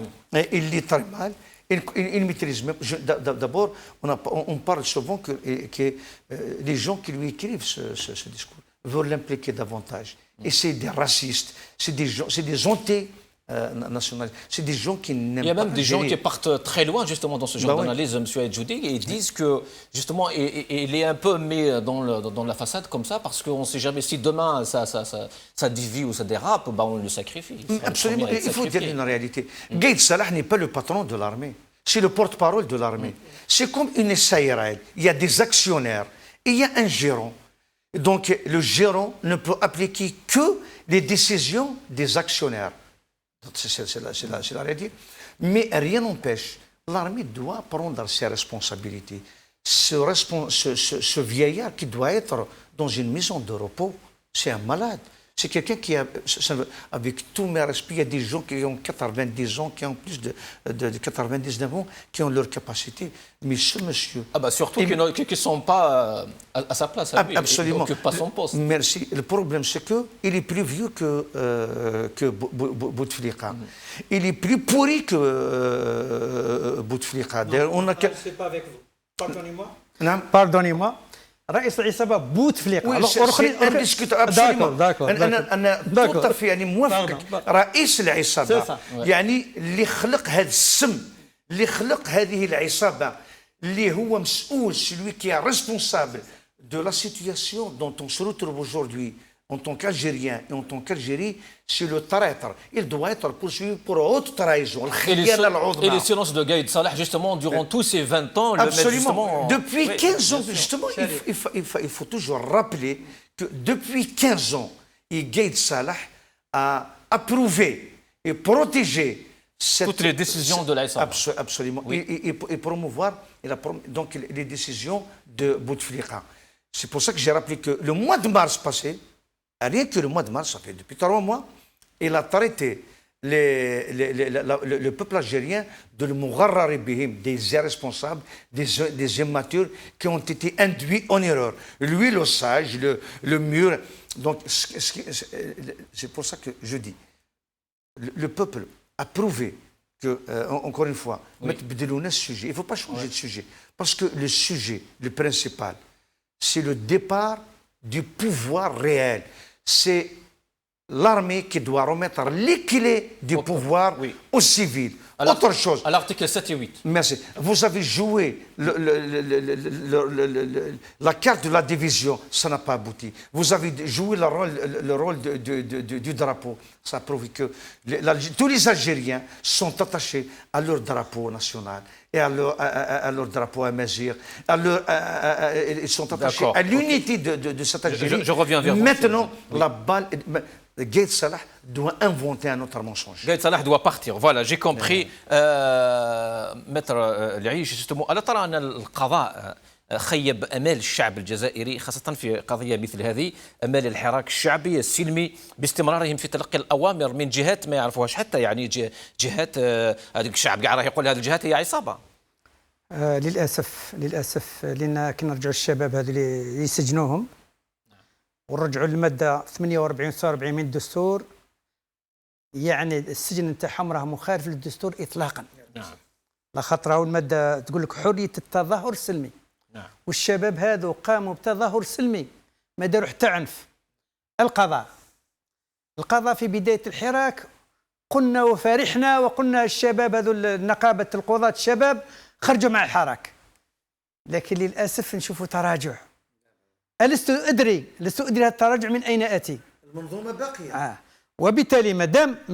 Il lit très mal. Il maîtrise même. D'abord, on parle souvent que les gens qui lui écrivent ce discours veulent l'impliquer davantage. Et c'est des racistes, c'est des anti-nationalistes, c'est des gens qui n'aiment pas. Il y a même des gens qui partent très loin justement dans ce genre d'analyse, M. Aïdjoudi, et ils disent que justement, il est un peu mis dans la façade comme ça, parce qu'on ne sait jamais si demain ça divise ou ça dérape, on le sacrifie. Absolument, il faut dire une réalité. Gaïd Salah n'est pas le patron de l'armée, c'est le porte-parole de l'armée. C'est comme une SARL, il y a des actionnaires et il y a un gérant. Donc le gérant ne peut appliquer que les décisions des actionnaires. C'est la réalité. Mais rien n'empêche, l'armée doit prendre ses responsabilités. Ce vieillard qui doit être dans une maison de repos, c'est un malade. C'est quelqu'un qui a, avec tous mes respects, il y a des gens qui ont 90 ans, qui ont plus de 99 ans, qui ont leur capacité. Mais ce monsieur... surtout qui ne sont pas à sa place, à lui. Absolument. Il n'occupe pas son poste. Merci. Le problème, c'est qu'il est plus vieux que Bouteflika. Il est plus pourri que Bouteflika. C'est pas avec vous. Pardonnez-moi. Non. Pardonnez-moi. رئيس العصابة بوتفليقة. c'est indiscutable. Absolument. أنا tout à fait موافق. رئيس العصابة يعني اللي خلق هذا السم، اللي خلق هذه العصابة، اللي هو مسؤول, celui qui est responsable de la situation dont on se retrouve aujourd'hui en tant qu'Algérien et en tant qu'Algérie, c'est le traître. Il doit être poursuivi pour haute trahison. Et les silences de Gaïd Salah, justement, durant tous ces 20 ans, absolument. Depuis 15 ans, justement, il faut toujours rappeler que depuis 15 ans, Gaïd Salah a approuvé et protégé toutes les décisions de l'Aïssa. Absolument. Et promouvoir donc les décisions de Bouteflika. C'est pour ça que j'ai rappelé que le mois de mars passé, rien que le mois de mars, ça fait depuis 3 mois, il a traité le peuple algérien de le bihim, des irresponsables, des immatures qui ont été induits en erreur. Lui, le sage, le mûr. Donc, c'est pour ça que je dis, le peuple a prouvé que, encore une fois, mettre Bdelouna ce sujet, il ne faut pas changer de sujet. Parce que le sujet, le principal, c'est le départ du pouvoir réel. C'est l'armée qui doit remettre l'équilibre du pouvoir aux civils. Autre chose. À l'article 7 et 8. Merci. Vous avez joué la carte de la division, ça n'a pas abouti. Vous avez joué le rôle du drapeau. Ça prouve que tous les Algériens sont attachés à leur drapeau national et à leur drapeau amazigh. Ils sont attachés à l'unité de cette Algérie. Je reviens vers vous. Maintenant, la balle... Gaïd Salah doit inventer un autre mensonge. Gaïd Salah doit partir. Voilà, j'ai compris. Maître العيش justement. ألا ترى أن القضاء خيب أمال الشعب الجزائري خاصة في قضية مثل هذه، أمال الحراك الشعبي السلمي باستمرارهم في تلقي الأوامر من جهات ما يعرفوهاش حتى، يعني جهات هذاك الشعب كاع راه يقول هذه الجهات هي عصابة. للأسف لأن كي نرجعوا الشباب هذو اللي يسجنوهم ونرجعوا للمادة 48 و 49 من الدستور، يعني السجن نتاعهم راه مخالف للدستور إطلاقا. نعم. لخاطر راهو المادة تقول لك حرية التظاهر السلمي. نعم. والشباب هذو قاموا بتظاهر سلمي، ما داروا حتى عنف. القضاء في بداية الحراك قلنا وفرحنا وقلنا الشباب هذو نقابة القضاة الشباب خرجوا مع الحراك، لكن للأسف نشوفوا تراجع. لست أدري هذا التراجع من أين آتي. المنظومة باقية. وبالتالي ما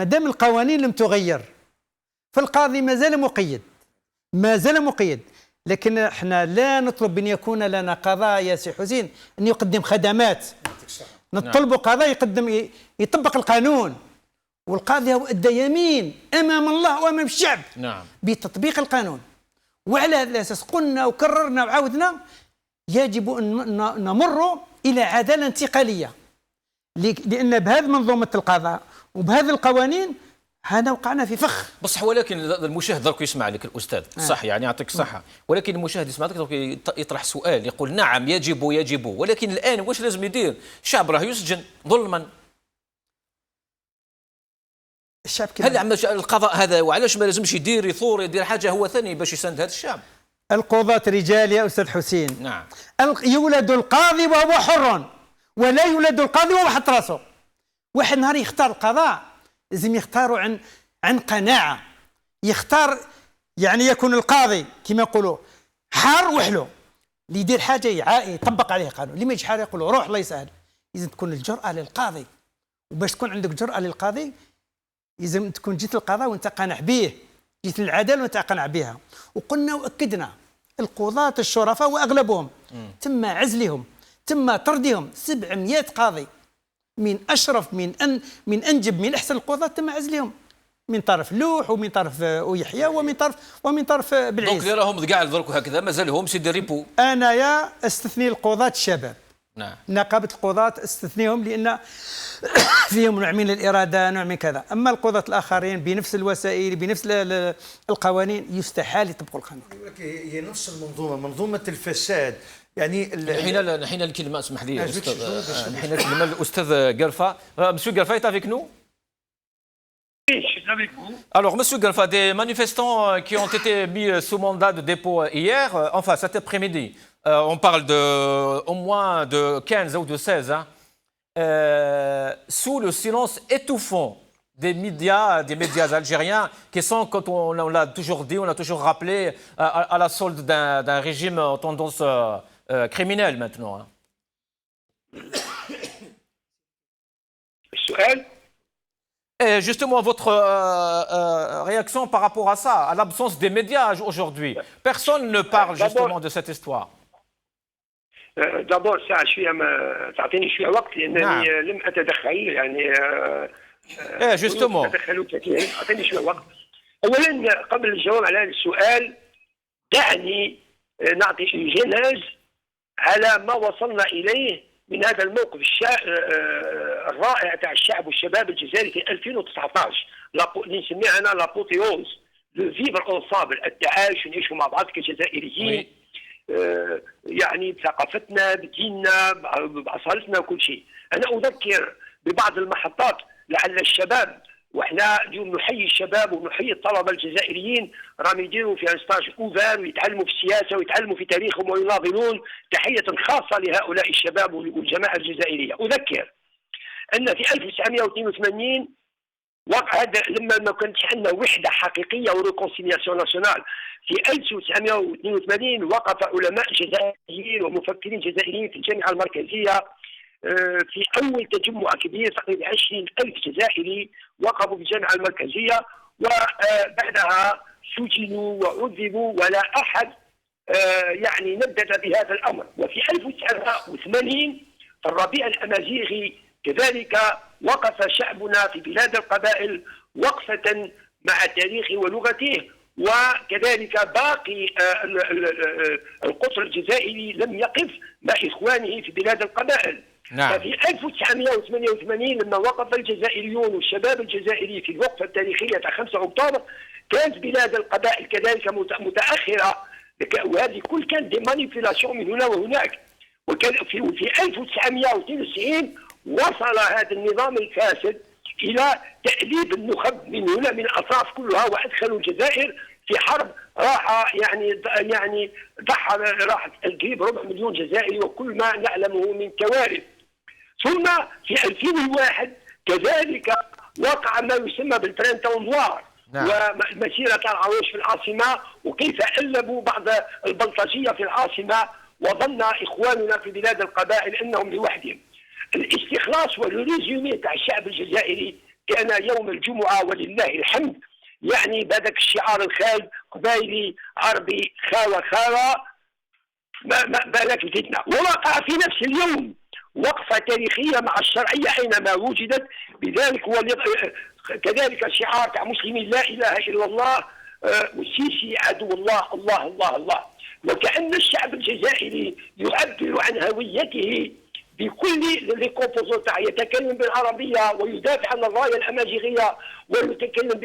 دام القوانين لم تغير فالقاضي ما زال مقيد. لكن احنا لا نطلب ان يكون لنا قضاء يا سي حسين ان يقدم خدمات، نطلب قضاء يطبق القانون، والقاضي هو ادى يمين امام الله وامام الشعب. نعم. بتطبيق القانون. وعلى هذا الاساس قلنا وكررنا وعاودنا يجب ان نمر الى عداله انتقاليه، لان بهذه منظومه القضاء وبهذه القوانين هذا وقعنا في فخ. بصح ولكن المشاهد درك يسمع لك الاستاذ صح، يعني يعطيك الصحه، ولكن المشاهد يسمع لك يطرح سؤال يقول نعم يجب، ولكن الان واش لازم يدير؟ الشعب راه يسجن ظلما. الشعب هل القضاء هذا وعلاش ما لازمش يثور يدير حاجه هو ثاني باش يساند هذا الشعب؟ القضاة رجال يا استاذ حسين. نعم. يولد القاضي وهو حر، ولا يولد القاضي وهو حط راسه. واحد نهار يختار القضاء لازم يختاروا عن قناعه، يختار يعني يكون القاضي كما يقولوا حار وحلو، اللي يدير حاجه يطبق عليه قانون، اللي ما يجيش حار يقولوا روح الله يسهل. لازم تكون الجرأه للقاضي، وباش تكون عندك جرأه للقاضي لازم تكون جيت للقضاء وانت قانع به، جيت للعداله وانت قانع بها. وقلنا واكدنا القضاة الشرفاء واغلبهم تم عزلهم، تم طردهم. 700 قاضي من اشرف من انجب من احسن القضاة تم عزلهم، من طرف لوح ومن طرف يحيى ومن طرف بالعيس. دونك اللي راهم كاع درك هكذا مازالهم سيدي ريبو. انا استثني القضاة الشباب. نعم. نقابة القضاة استثنيهم لان فيهم نوع من الاراده، نوع من كذا. اما القضاة الاخرين بنفس الوسائل بنفس القوانين يستحيل يطبقوا القانون. هي نفس منظومه الفساد. يعني نحن الكلمه اسمح لي نحن الكلمه الاستاذ قرفه. مسيو قرفه est avec nous. Alors, Monsieur Galfa, des manifestants qui ont été mis sous mandat de dépôt hier, enfin cet après-midi, on parle au moins de 15 ou de 16, hein, sous le silence étouffant des médias algériens qui sont, quand on l'a toujours dit, on l'a toujours rappelé, à la solde d'un régime en tendance criminelle maintenant. Hein. Et justement, votre réaction par rapport à ça, à l'absence des médias aujourd'hui. Personne ne parle justement de cette histoire. D'abord, ساعة شوية تعطيني شوية وقت لأنني لم أتدخل يعني justement. تدخلوا كثيرا، أعطيني شوية وقت. أولا قبل الجواب على هذا السؤال دعني نعطي جناز على ما وصلنا إليه من هذا الموقف الرائع تاع الشعب والشباب الجزائري في 2019. اللي نسميها انا لابوتيوز لو فيفر اونسامبل، التعايش، نعيشوا مع بعض كجزائريين يعني بثقافتنا بديننا باصالتنا وكل شيء. انا اذكر ببعض المحطات لعل الشباب، واحنا اليوم نحيي الشباب ونحيي الطلبه الجزائريين راهم يديروا في ستاج اوفر ويتعلموا في السياسه ويتعلموا في تاريخهم ويناضلون. تحيه خاصه لهؤلاء الشباب والجماعه الجزائريه. اذكر ان في 1982 وقع هذا لما ما كانتش عندنا وحده حقيقيه وريكونسيلياسيون ناسيونال. في 1982 وقف علماء جزائريين ومفكرين جزائريين في الجامعه المركزيه في اول تجمع كبير، تقريبا 20,000 جزائري وقفوا في الجامعه المركزيه، وبعدها سجنوا وعذبوا ولا احد يعني ندد بهذا الامر. وفي 1980 في الربيع الامازيغي كذلك وقف شعبنا في بلاد القبائل وقفة مع تاريخه ولغته، وكذلك باقي القطر الجزائري لم يقف مع إخوانه في بلاد القبائل. نعم. ففي 1988 لما وقف الجزائريون والشباب الجزائري في الوقفة التاريخية 5 أكتوبر كانت بلاد القبائل كذلك متأخرة، وهذه كل كانت دي مانيبيولاسيون من هنا وهناك. وكان في 1992 وصل هذا النظام الفاسد إلى تأليب النخب من هنا من الأطراف كلها، وأدخلوا الجزائر في حرب راح يعني ضحى راح تجيب 4 مليون جزائري وكل ما نعلمه من كوارث. ثم في 2001 كذلك وقع ما يسمى بالبرينتون نوار، ومسيرة العروش في العاصمة، وكيف ألبوا بعض البلطجية في العاصمة، وظن إخواننا في بلاد القبائل أنهم لوحدهم. الاستخلاص والريزومي تاع الشعب الجزائري كان يوم الجمعة ولله الحمد، يعني بهذاك الشعار الخالد قبائلي عربي خاوة ما بالك زدنا. ووقع في نفس اليوم وقفة تاريخية مع الشرعية أينما وجدت، بذلك هو كذلك شعار تاع مسلمين لا إله إلا الله والسيسي عدو الله الله الله الله. وكأن الشعب الجزائري يعبر عن هويته بكل لي كومبوزون تاع، يتكلم بالعربيه ويدافع عن الرايه الامازيغيه ويتكلم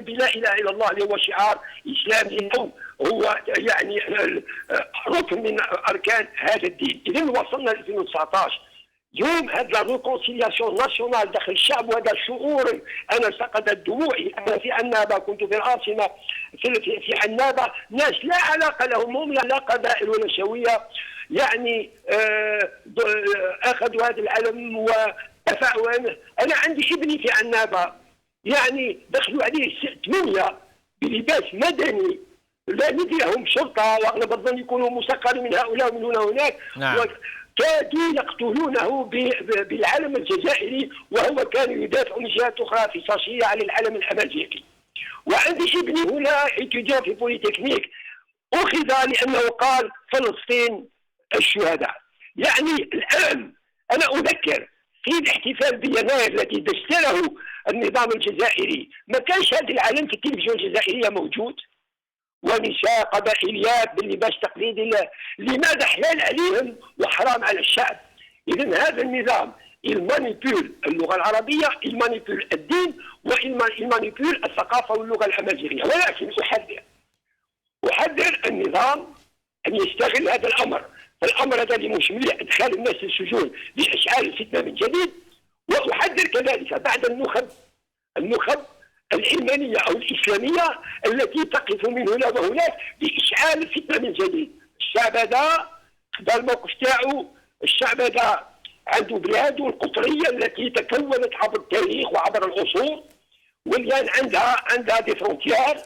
بلا اله الا الله اللي هو شعار اسلامي، هو يعني ركن من اركان هذا الدين. اذا وصلنا ل 2019 يوم هذا الريكونسيلياسيون ناسيونال داخل الشعب، وهذا الشعور. انا سقطت دموعي، انا في عنابه كنت في العاصمه في عنابه، ناس لا علاقه لهم، هم لا قبائل ولا شويه، يعني اخذوا هذا العلم ودفعوا عنه. انا عندي ابني في عنابه يعني دخلوا عليه 8 بلباس مدني، لا ندريهم شرطه، واغلب الظن يكونوا مسخرين من هؤلاء ومن هنا وهناك. نعم. كادوا يقتلونه بالعلم الجزائري، وهو كان يدافع من جهات اخرى في صاشيه على العلم الامازيغي. وعندي ابني هنا اتجاه في بوليتكنيك اخذ لانه قال فلسطين الشهداء. يعني الان انا اذكر في الاحتفال بيناير الذي دشره النظام الجزائري ما كانش هذا العلم في التلفزيون الجزائريه موجود، ونساء قبائليات باللباس التقليدي، لماذا حلال عليهم وحرام على الشعب؟ اذا هذا النظام المانيبيول اللغه العربيه، المانيبيول الدين، والمانيبيول الثقافه واللغه الامازيغيه. ولكن احذر النظام ان يستغل هذا الامر، فالامر هذا اللي مش مليح ادخال الناس للسجون لاشعال الفتنه من جديد. واحذر كذلك بعد النخب العلمانيه او الاسلاميه التي تقف من هنا وهناك باشعال الفتنه من جديد. الشعب هذا خدا الموقف تاعو، الشعب هذا عنده بلاده القطريه التي تكونت عبر التاريخ وعبر العصور، والان عندها دي فرونتيار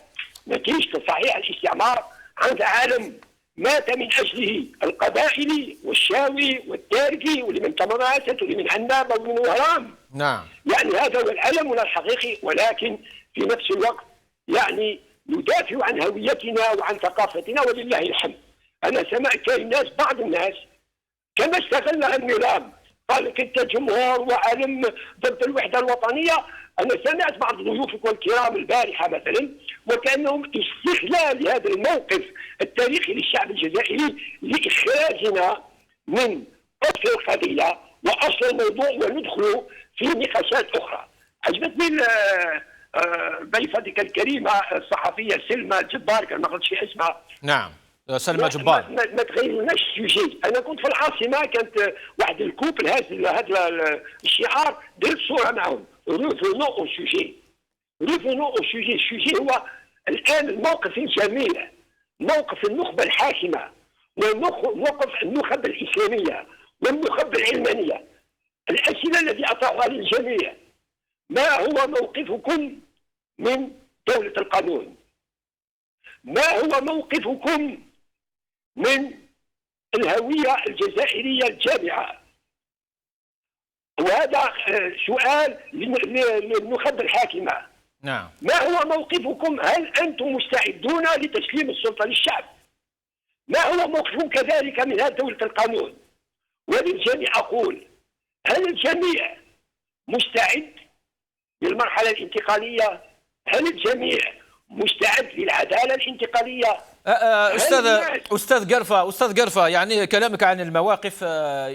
نتيجه صحيح الاستعمار، عندها عالم مات من اجله القبائلي والشاوي والتاركي واللي من تمراسة واللي من عنابه ومن وهران. نعم. يعني هذا هو العلم الحقيقي، ولكن في نفس الوقت يعني ندافع عن هويتنا وعن ثقافتنا ولله الحمد. انا سمعت كاين ناس، بعض الناس كما استغلها النظام قال لك انت جمهور وعلم ضد الوحده الوطنيه. انا سمعت بعض ضيوفك الكرام البارحه مثلا وكانهم استغلال هذا الموقف التاريخي للشعب الجزائري لاخراجنا من اصل القضيه واصل الموضوع وندخلوا في نقاشات اخرى. عجبتني ضيفتك الكريمه الصحفيه سلمى الجبار، كان ما قلتش اسمها. نعم سلمى جبار. ما تغيرناش السوجي. انا كنت في العاصمه، كانت واحد الكوبل هذا الشعار درت صوره معهم، ريفونو او سوجي. ريفونو او سوجي. السوجي هو الان الموقف الجميل، موقف النخبه الحاكمه وموقف النخب الاسلاميه والنخب العلمانيه. الاسئله التي اطرحها للجميع: ما هو موقفكم من دوله القانون؟ ما هو موقفكم من الهوية الجزائرية الجامعة؟ وهذا سؤال للنخب الحاكمة. نعم. ما هو موقفكم؟ هل أنتم مستعدون لتسليم السلطة للشعب؟ ما هو موقفكم كذلك من هذه دولة القانون؟ وللجميع أقول: هل الجميع مستعد للمرحلة الانتقالية؟ هل الجميع مستعد للعدالة الانتقالية؟ استاذ قرفة يعني كلامك عن المواقف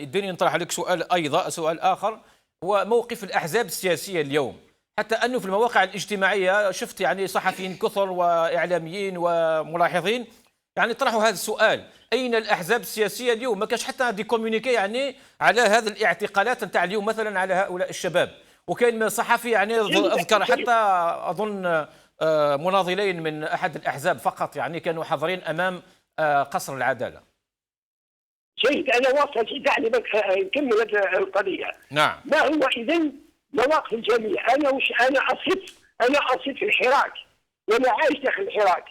يديني نطرح لك سؤال اخر، هو موقف الاحزاب السياسيه اليوم. حتى انه في المواقع الاجتماعيه شفت يعني صحفيين كثر واعلاميين وملاحظين يعني طرحوا هذا السؤال: اين الاحزاب السياسيه اليوم؟ ما كاش حتى دي كومونيكي يعني على هذه الاعتقالات نتاع اليوم مثلا على هؤلاء الشباب. وكاين صحفي يعني اذكر حتى اظن مناضلين من احد الاحزاب فقط يعني كانوا حاضرين امام قصر العداله. جيد، انا واصل. دعني نكمل هذه القضيه. نعم. ما هو اذا مواقف الجميع؟ انا اصف في الحراك، وانا عايش داخل الحراك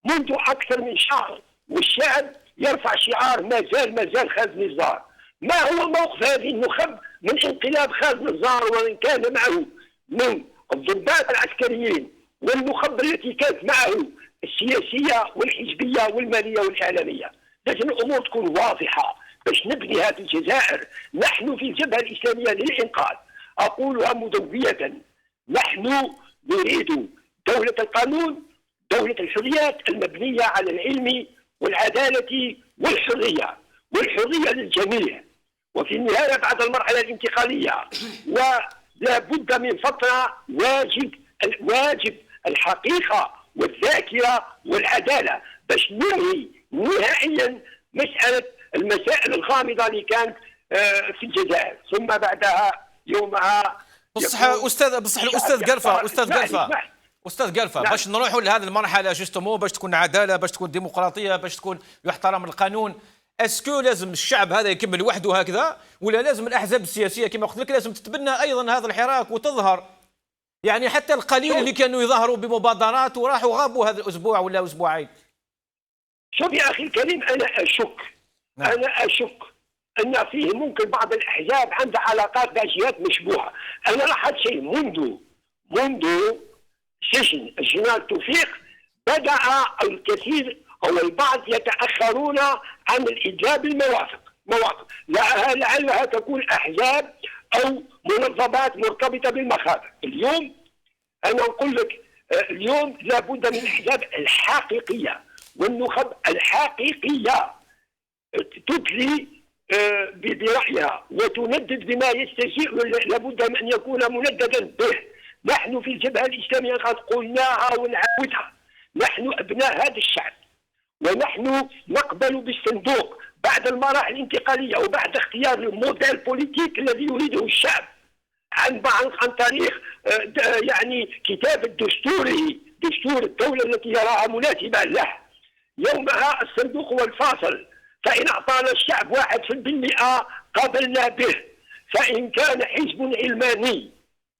منذ اكثر من شهر، والشعب يرفع شعار ما زال خالد نزار. ما هو موقف هذه النخب من انقلاب خالد نزار ومن كان معه من الضباط العسكريين والنخب التي كانت معه السياسيه والحزبيه والماليه والاعلاميه؟ لازم الامور تكون واضحه باش نبني هذه الجزائر. نحن في الجبهه الاسلاميه للانقاذ، اقولها مدويه: نحن نريد دوله القانون، دوله الحريات المبنيه على العلم والعداله والحريه للجميع. وفي النهايه بعد المرحله الانتقاليه ولا بد من فتره واجب الحقيقه والذاكره والعداله باش ننهي نهائيا المسائل الغامضه اللي كانت في الجزائر. ثم بعدها يومها بصح الاستاذ قرفة باش نروحوا لهذه المرحله جوستومون باش تكون عداله، باش تكون ديمقراطيه، باش تكون يحترم القانون. اسكو لازم الشعب هذا يكمل وحده هكذا، ولا لازم الاحزاب السياسيه كما قلت لك لازم تتبنى ايضا هذا الحراك وتظهر؟ يعني حتى القليل اللي كانوا يظهروا بمبادرات وراحوا غابوا هذا الاسبوع ولا اسبوعين. شوف يا اخي الكريم، انا اشك ان فيه ممكن بعض الاحزاب عندها علاقات بجهات مشبوهه. انا لاحظت شيء منذ سجن الجنرال توفيق بدأ الكثير أو البعض يتأخرون عن الإدلاء بالمواقف. لعلها تكون أحزاب أو منظمات مرتبطة بالمخابر. اليوم أنا أقول لك اليوم لابد من الأحزاب الحقيقية والنخب الحقيقية تدلي برأيها وتندد بما يستجيء، لابد من أن يكون منددا به. نحن في الجبهة الإسلامية قد قلناها ونعودها: نحن أبناء هذا الشعب، ونحن نقبل بالصندوق بعد المراحل الانتقالية وبعد اختيار الموديل بوليتيك الذي يريده الشعب عن طريق يعني كتابة دستور الدولة التي يراها مناسبة له. يومها الصندوق هو الفاصل، فإن أعطانا الشعب 1% قبلنا به، فإن كان حزب علماني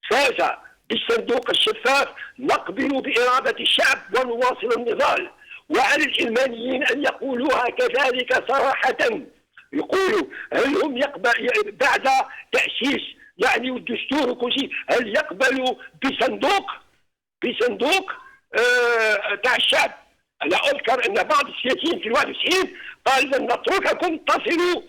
فاز بالصندوق الشفاف نقبل بإرادة الشعب ونواصل النضال. وعلى العلمانيين أن يقولوها كذلك صراحة، يقولوا هل هم بعد تأسيس يعني والدستور وكل شيء هل يقبلوا بصندوق تاع الشعب؟ أنا أذكر أن بعض السياسيين في 91 قال لن نترككم تصلوا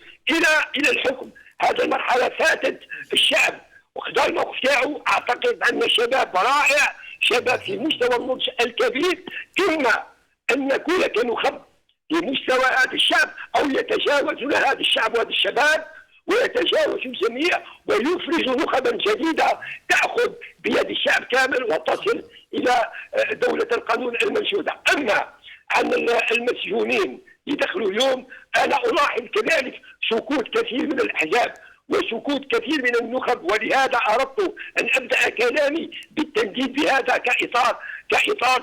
إلى الحكم. هذه المرحلة فاتت الشعب وخذا الموقف تاعو. اعتقد ان شباب رائع، شباب في مستوى النضج الكبير، اما ان نكون كنخب في مستوى هذا الشعب او يتجاوز هذا الشعب وهذا الشباب ويتجاوز الجميع ويفرز نخبا جديدة تأخذ بيد الشعب كامل وتصل إلى دولة القانون المنشودة. أما عن المسجونين يدخلوا اليوم، أنا ألاحظ كذلك سكوت كثير من الأحزاب وسكوت كثير من النخب، ولهذا أردت أن أبدأ كلامي بالتنديد بهذا كإطار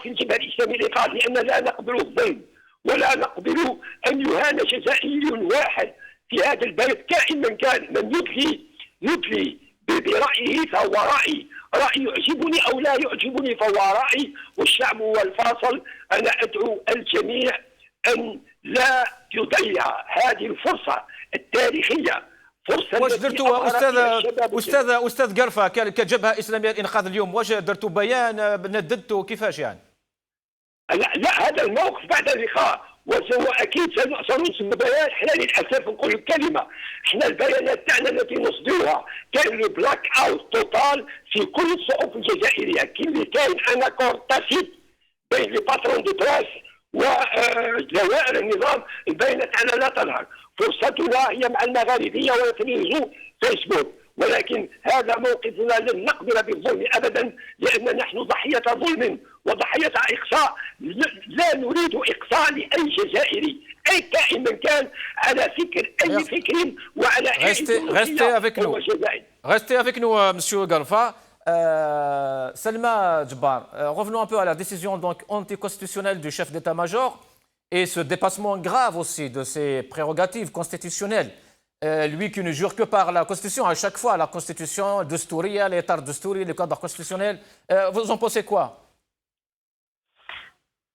في الجبهة الإسلامية للإيقاظ، لأننا لا نقبل الظلم ولا نقبل أن يهان جزائري واحد في هذا البلد كائن من كان. من يدلي برأيه فهو رأي يعجبني أو لا يعجبني فهو رأي، والشعب هو الفاصل. أنا أدعو الجميع أن لا يضيع هذه الفرصة التاريخية، فرصة واش درتوا استاذ قرفة كجبهة إسلامية الإنقاذ اليوم؟ واش درتوا بيان نددتوا كيفاش يعني؟ لا هذا الموقف بعد اللقاء، وهو اكيد سنصدر بيان. احنا للاسف نقول الكلمه، احنا البيانات تاعنا التي نصدرها كاين بلاك اوت توتال في كل الصحف الجزائريه، كل كاين ان اكورد تاسيت بين لي باترون دو براس ودوائر النظام. البيانات تاعنا لا تظهر، فرصتنا هي مع المغاربيه وتلفزيون فيسبوك، ولكن هذا موقفنا لن نقبل بالظلم ابدا، لان نحن ضحيه ظلم وضحيه اقصاء. لا نريد اقصاء لاي جزائري، اي كائن من كان، على فكر اي فكر وعلى اي Restez avec nous, Monsieur Garfa. Salma Djbar, revenons un peu à la décision donc anticonstitutionnelle du chef d'état-major et ce dépassement grave aussi de ses prérogatives constitutionnelles. Lui qui ne jure que par la Constitution, à chaque fois, la Constitution, Destouria, l'État Destouri, le cadre constitutionnel. Vous en pensez quoi?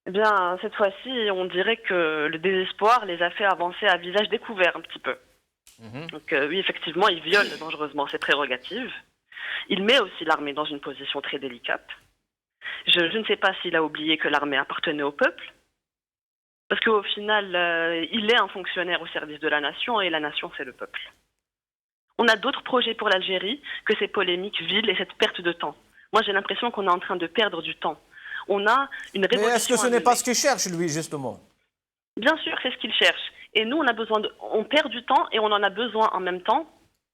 Eh bien, cette fois-ci, on dirait que le désespoir les a fait avancer à visage découvert un petit peu. Donc oui, effectivement, il viole dangereusement ses prérogatives. Il met aussi l'armée dans une position très délicate. Je ne sais pas s'il a oublié que l'armée appartenait au peuple. Parce qu'au final, il est un fonctionnaire au service de la nation et la nation, c'est le peuple. On a d'autres projets pour l'Algérie que ces polémiques viles et cette perte de temps. Moi, j'ai l'impression qu'on est en train de perdre du temps. On a une révolution. Mais est-ce que ce n'est pas ce qu'il cherche, lui, justement? Bien sûr, c'est ce qu'il cherche. Et nous, on perd du temps et on en a besoin en même temps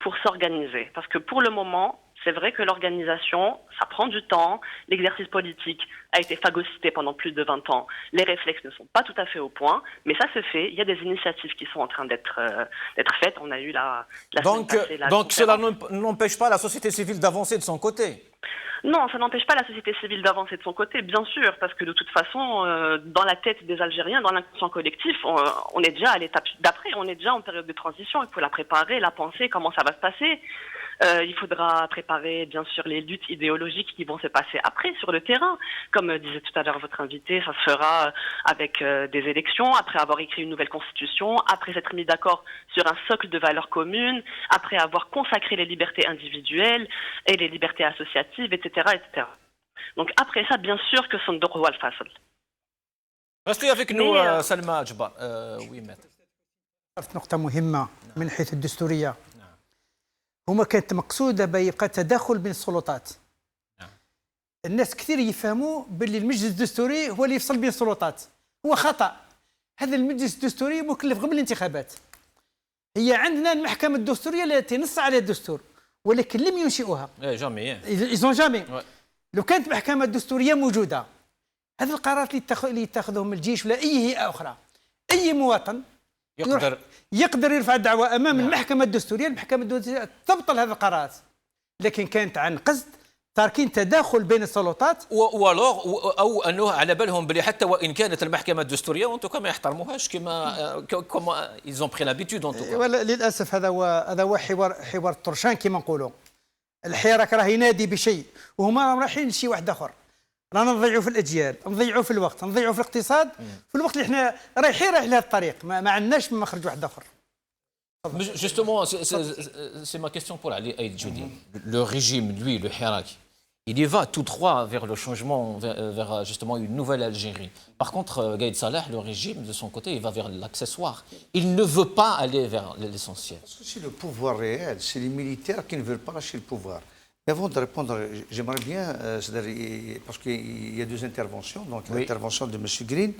pour s'organiser. Parce que pour le moment, c'est vrai que l'organisation, ça prend du temps. L'exercice politique a été phagocyté pendant plus de 20 ans. Les réflexes ne sont pas tout à fait au point, mais ça se fait. Il y a des initiatives qui sont en train d'être faites. On a eu la semaine passée, donc cela n'empêche pas la société civile d'avancer de son côté? Non, ça n'empêche pas la société civile d'avancer de son côté, bien sûr, parce que de toute façon, dans la tête des Algériens, dans l'inconscient collectif, on est déjà à l'étape d'après, on est déjà en période de transition, il faut la préparer, la penser, comment ça va se passer. Il faudra préparer, bien sûr, les luttes idéologiques qui vont se passer après sur le terrain. Comme disait tout à l'heure votre invité, ça se fera avec des élections, après avoir écrit une nouvelle constitution, après s'être mis d'accord sur un socle de valeurs communes, après avoir consacré les libertés individuelles et les libertés associatives, etc., etc. Donc après ça, bien sûr que son droit al fasl. Restez avec nous, Salma Djbar. Oui, maître. نقطة مهمة من حيث الدستورية. هما كانت مقصودة بيبقى تداخل بين السلطات. الناس كثير يفهموا باللي المجلس الدستوري هو اللي يفصل بين السلطات. هو خطأ. هذا المجلس الدستوري مكلف قبل الانتخابات. هي عندنا المحكمة الدستورية التي نص عليها الدستور، ولكن لم ينشئوها. جامي. جامي. لو كانت محكمة دستورية موجودة، هذه القرارات اللي يتخذهم الجيش ولا أي هيئة أخرى، أي مواطن يقدر يرفع دعوة أمام المحكمة الدستورية. المحكمة الدستورية تبطل هذه القرارات، لكن كانت عن قصد تاركين تداخل بين السلطات. او انه على بالهم بلي حتى وان كانت المحكمة الدستورية وانتم ما يحترموهاش كما ils ont pris l'habitude en tout cas. للاسف هذا هو حوار الطرشان كما نقولوا. الحراك راه ينادي بشيء وهما رايحين لشيء واحد اخر. رانا نضيعوا في الاجيال، نضيعوا في الوقت، نضيعوا في الاقتصاد، في الوقت اللي احنا رايح لهذا الطريق ما عندناش مخرج واحد اخر. Justement, c'est ma question pour Ali Aïd Djoudi. Le régime, lui, le Hirak, il y va tout droit vers le changement, vers justement une nouvelle Algérie. Par contre, Gaïd Salah, le régime, de son côté, il va vers l'accessoire. Il ne veut pas aller vers l'essentiel. C'est le pouvoir réel, c'est les militaires qui ne veulent pas lâcher le pouvoir. Mais avant de répondre, j'aimerais bien, parce qu'il y a deux interventions, donc oui. L'intervention de M. Green,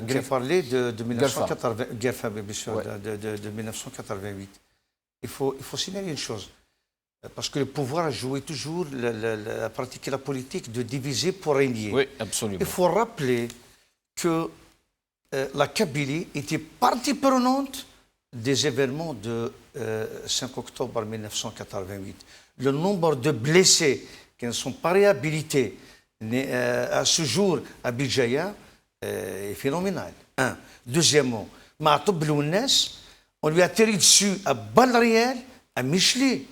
qui a parlé de 1988. il faut signaler une chose. Parce que le pouvoir a joué toujours, a pratiqué la politique de diviser pour régner. Oui, absolument. Il faut rappeler que la Kabylie était partie prenante des événements de 5 octobre 1988. Le nombre de blessés qui ne sont pas réhabilités à ce jour à Bijaya est phénoménal. Un. Deuxièmement, Ma'atoub Lounes, on lui a tiré dessus à balles réelles, à Michelet.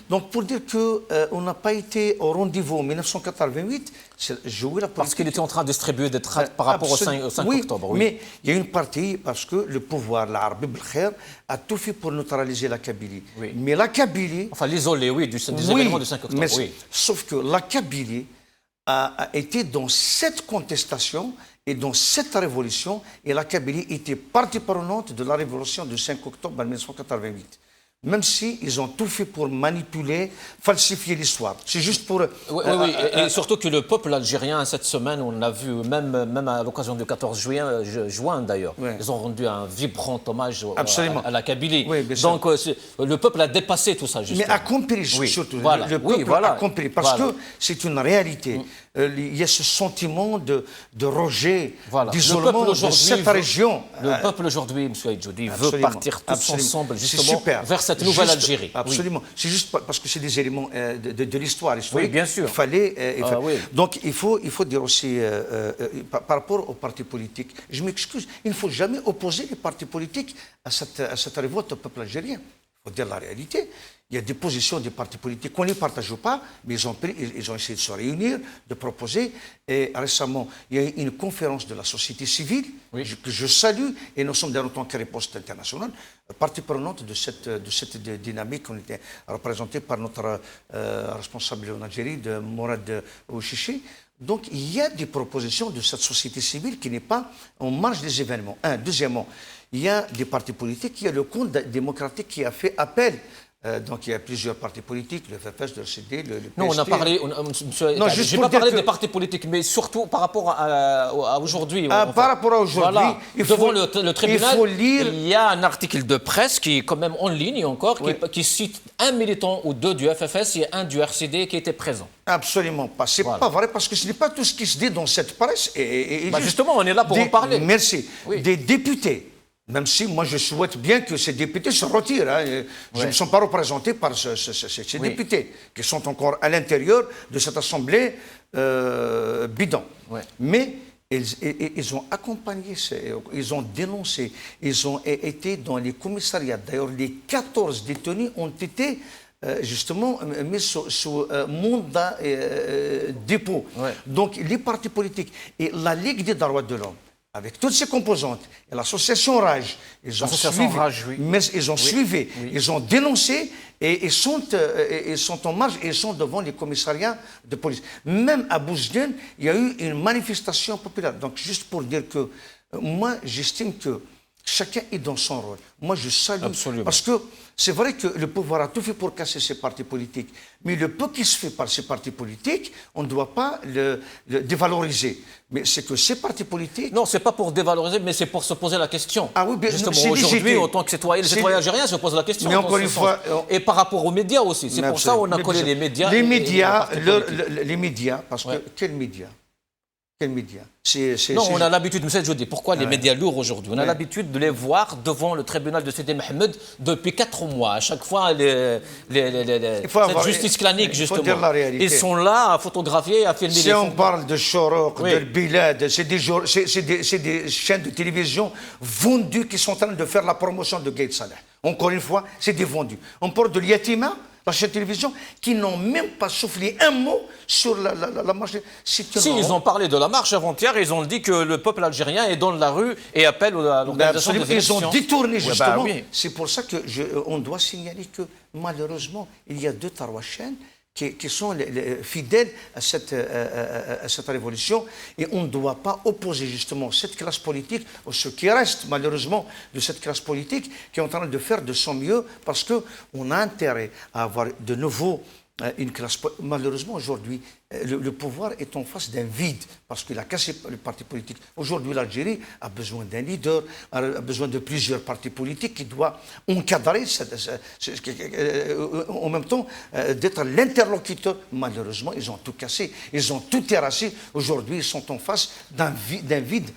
Donc, pour dire qu'on n'a pas été au rendez-vous en 1988, c'est jouer la politique. Parce qu'il était en train de distribuer des tracts par rapport au 5 octobre. Oui, mais il y a une partie, parce que le pouvoir, l'Arab Belkhair, a tout fait pour neutraliser la Kabylie. Oui. Mais la Kabylie... Enfin, l'isoler, oui, des événements du 5 octobre. Mais oui. Sauf que la Kabylie a été dans cette contestation et dans cette révolution, et la Kabylie était partie prenante de la révolution du 5 octobre 1988. Même s'ils ont tout fait pour manipuler, falsifier l'histoire. C'est juste pour... Oui, et surtout que le peuple algérien, cette semaine, on l'a vu, même à l'occasion du 14 juin d'ailleurs, ils ont rendu un vibrant hommage à la Kabylie. Oui, donc le peuple a dépassé tout ça, justement. Mais a compris, surtout. Voilà. Le peuple a compris, parce que c'est une réalité. Il y a ce sentiment de rejet, d'isolement de cette région. Le peuple aujourd'hui, M. Aïdjoudi, veut partir tous ensemble, justement, vers cette nouvelle Algérie. Absolument. Oui. C'est juste parce que c'est des éléments de l'histoire historique. Oui, bien sûr. Il fallait... Oui. Donc, il faut dire aussi, par rapport aux partis politiques, je m'excuse, il ne faut jamais opposer les partis politiques à cette révolte au peuple algérien. Il faut dire la réalité. Il y a des positions des partis politiques qu'on ne partage pas, mais ils ont essayé de se réunir, de proposer. Et récemment, il y a eu une conférence de la société civile que je salue, et nous sommes en tant que Riposte internationale, partie prenante de cette dynamique. On était représenté par notre responsable en Algérie, de Mourad Ouchichi. Donc, il y a des propositions de cette société civile qui n'est pas en marge des événements. Deuxièmement, il y a des partis politiques, il y a le compte démocratique qui a fait appel. Donc il y a plusieurs partis politiques, le FFS, le CD, le PST. Non, on a parlé, monsieur, je n'ai pas parlé des partis politiques, mais surtout par rapport à aujourd'hui. Par rapport à aujourd'hui, voilà, devant le tribunal, il faut lire... il y a un article de presse qui est quand même en ligne encore, qui cite un militant ou deux du FFS et un du RCD qui était présent. Absolument pas. C'est pas vrai, parce que ce n'est pas tout ce qui se dit dans cette presse. Justement, on est là pour en parler. Merci. Oui. Des députés. Même si moi je souhaite bien que ces députés se retirent. Je ne sont pas représentés par ces députés qui sont encore à l'intérieur de cette assemblée bidon. Mais ils ont accompagné, ils ont dénoncé, ils ont été dans les commissariats. D'ailleurs, les 14 détenus ont été justement mis sous mandat dépôt. Donc les partis politiques et la Ligue des droits de l'homme, avec toutes ses composantes, et l'association RAJ, ils ont suivi, ils ont dénoncé et ils sont en marge et ils sont devant les commissariats de police. Même à Bouzguen, il y a eu une manifestation populaire. Donc juste pour dire que moi, j'estime que chacun est dans son rôle. Moi, je salue. Absolument. Parce que c'est vrai que le pouvoir a tout fait pour casser ces partis politiques. Mais le peu qui se fait par ces partis politiques, on ne doit pas le dévaloriser. Mais c'est que ces partis politiques... Non, ce n'est pas pour dévaloriser, mais c'est pour se poser la question. Ah oui, bien, justement, aujourd'hui, en tant que citoyen, les citoyens algériens se posent la question. Mais encore une fois... Et par rapport aux médias aussi. C'est pour ça qu'on a collé les médias. Les médias, parce que... Quels médias? Quels médias? Non, on a l'habitude, M. Djodi, pourquoi les médias lourds aujourd'hui? On a l'habitude de les voir devant le tribunal de Sidi Mohamed depuis 4 mois. À chaque fois, cette justice clanique, justement. Dire la réalité. Ils sont là à photographier, à filmer Si on parle de Chorok, de Bilad, c'est des chaînes de télévision vendues qui sont en train de faire la promotion de Gaïd Salah. Encore une fois, c'est des vendus. On parle de l'Yatima, la chaîne de télévision, qui n'ont même pas soufflé un mot sur la marche. Si, ils ont parlé de la marche avant-hier, ils ont dit que le peuple algérien est dans la rue et appelle à l'organisation des élections. Ils ont détourné, justement. C'est pour ça qu'on doit signaler que, malheureusement, il y a 2-3 chaînes qui sont fidèles à cette révolution. Et on ne doit pas opposer justement cette classe politique, ou ce qui reste malheureusement de cette classe politique, qui est en train de faire de son mieux, parce qu'on a intérêt à avoir de nouveaux une classe. Malheureusement, aujourd'hui, le pouvoir est en face d'un vide parce qu'il a cassé le parti politique. Aujourd'hui, l'Algérie a besoin d'un leader, a besoin de plusieurs partis politiques qui doivent encadrer, en même temps, d'être l'interlocuteur. Malheureusement, ils ont tout cassé, ils ont tout terrassé. Aujourd'hui, ils sont en face d'un vide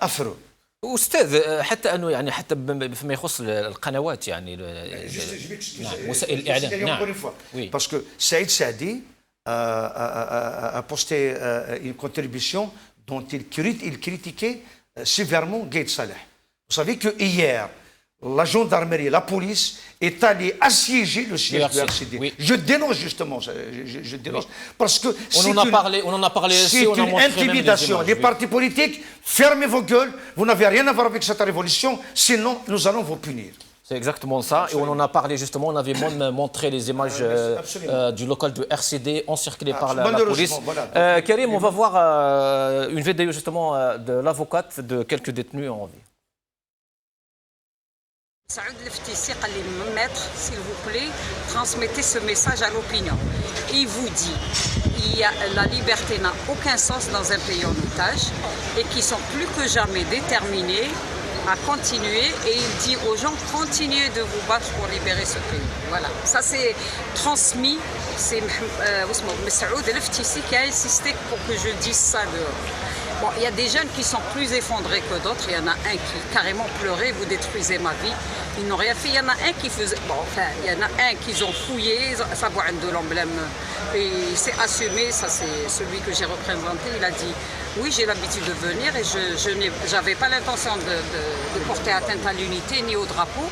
affreux. استاذ حتى انه يعني حتى فيما يخص القنوات يعني وسائل الاعلام نعم oui. Parce que Saïd Saadi a posté une contribution dont il critiquait sévèrement Gaïd Saleh. Vous savez que hier la gendarmerie, la police est allée assiéger le siège de RCD. Oui. Je dénonce justement, je dénonce, parce que on en a parlé c'est une intimidation. Les partis politiques, fermez vos gueules, vous n'avez rien à voir avec cette révolution, sinon nous allons vous punir. C'est exactement ça. Et on en a parlé justement, on avait même montré les images du local de RCD encerclé par la police. Voilà. Karim, on va voir une vidéo justement de l'avocate de quelques détenus en vie. Saoud Leftisi قال لي maître, s'il vous plaît, transmettez ce message à l'opinion. Il vous dit, la liberté n'a aucun sens dans un pays en otage et qui sont plus que jamais déterminés à continuer, et il dit aux gens, continuez de vous battre pour libérer ce pays. Voilà, ça c'est transmis, c'est Saoud Leftisi qui a insisté pour que je dise ça dehors. Bon, il y a des jeunes qui sont plus effondrés que d'autres. Il y en a un qui carrément pleurait, vous détruisez ma vie. Ils n'ont rien fait. Il y en a un qui faisait... Bon, enfin, il y en a un qu'ils ont fouillé, ça voit un de l'emblème. Et il s'est assumé, ça c'est celui que j'ai représenté. Il a dit, oui, j'ai l'habitude de venir et je n'avais pas l'intention de porter atteinte à l'unité ni au drapeau.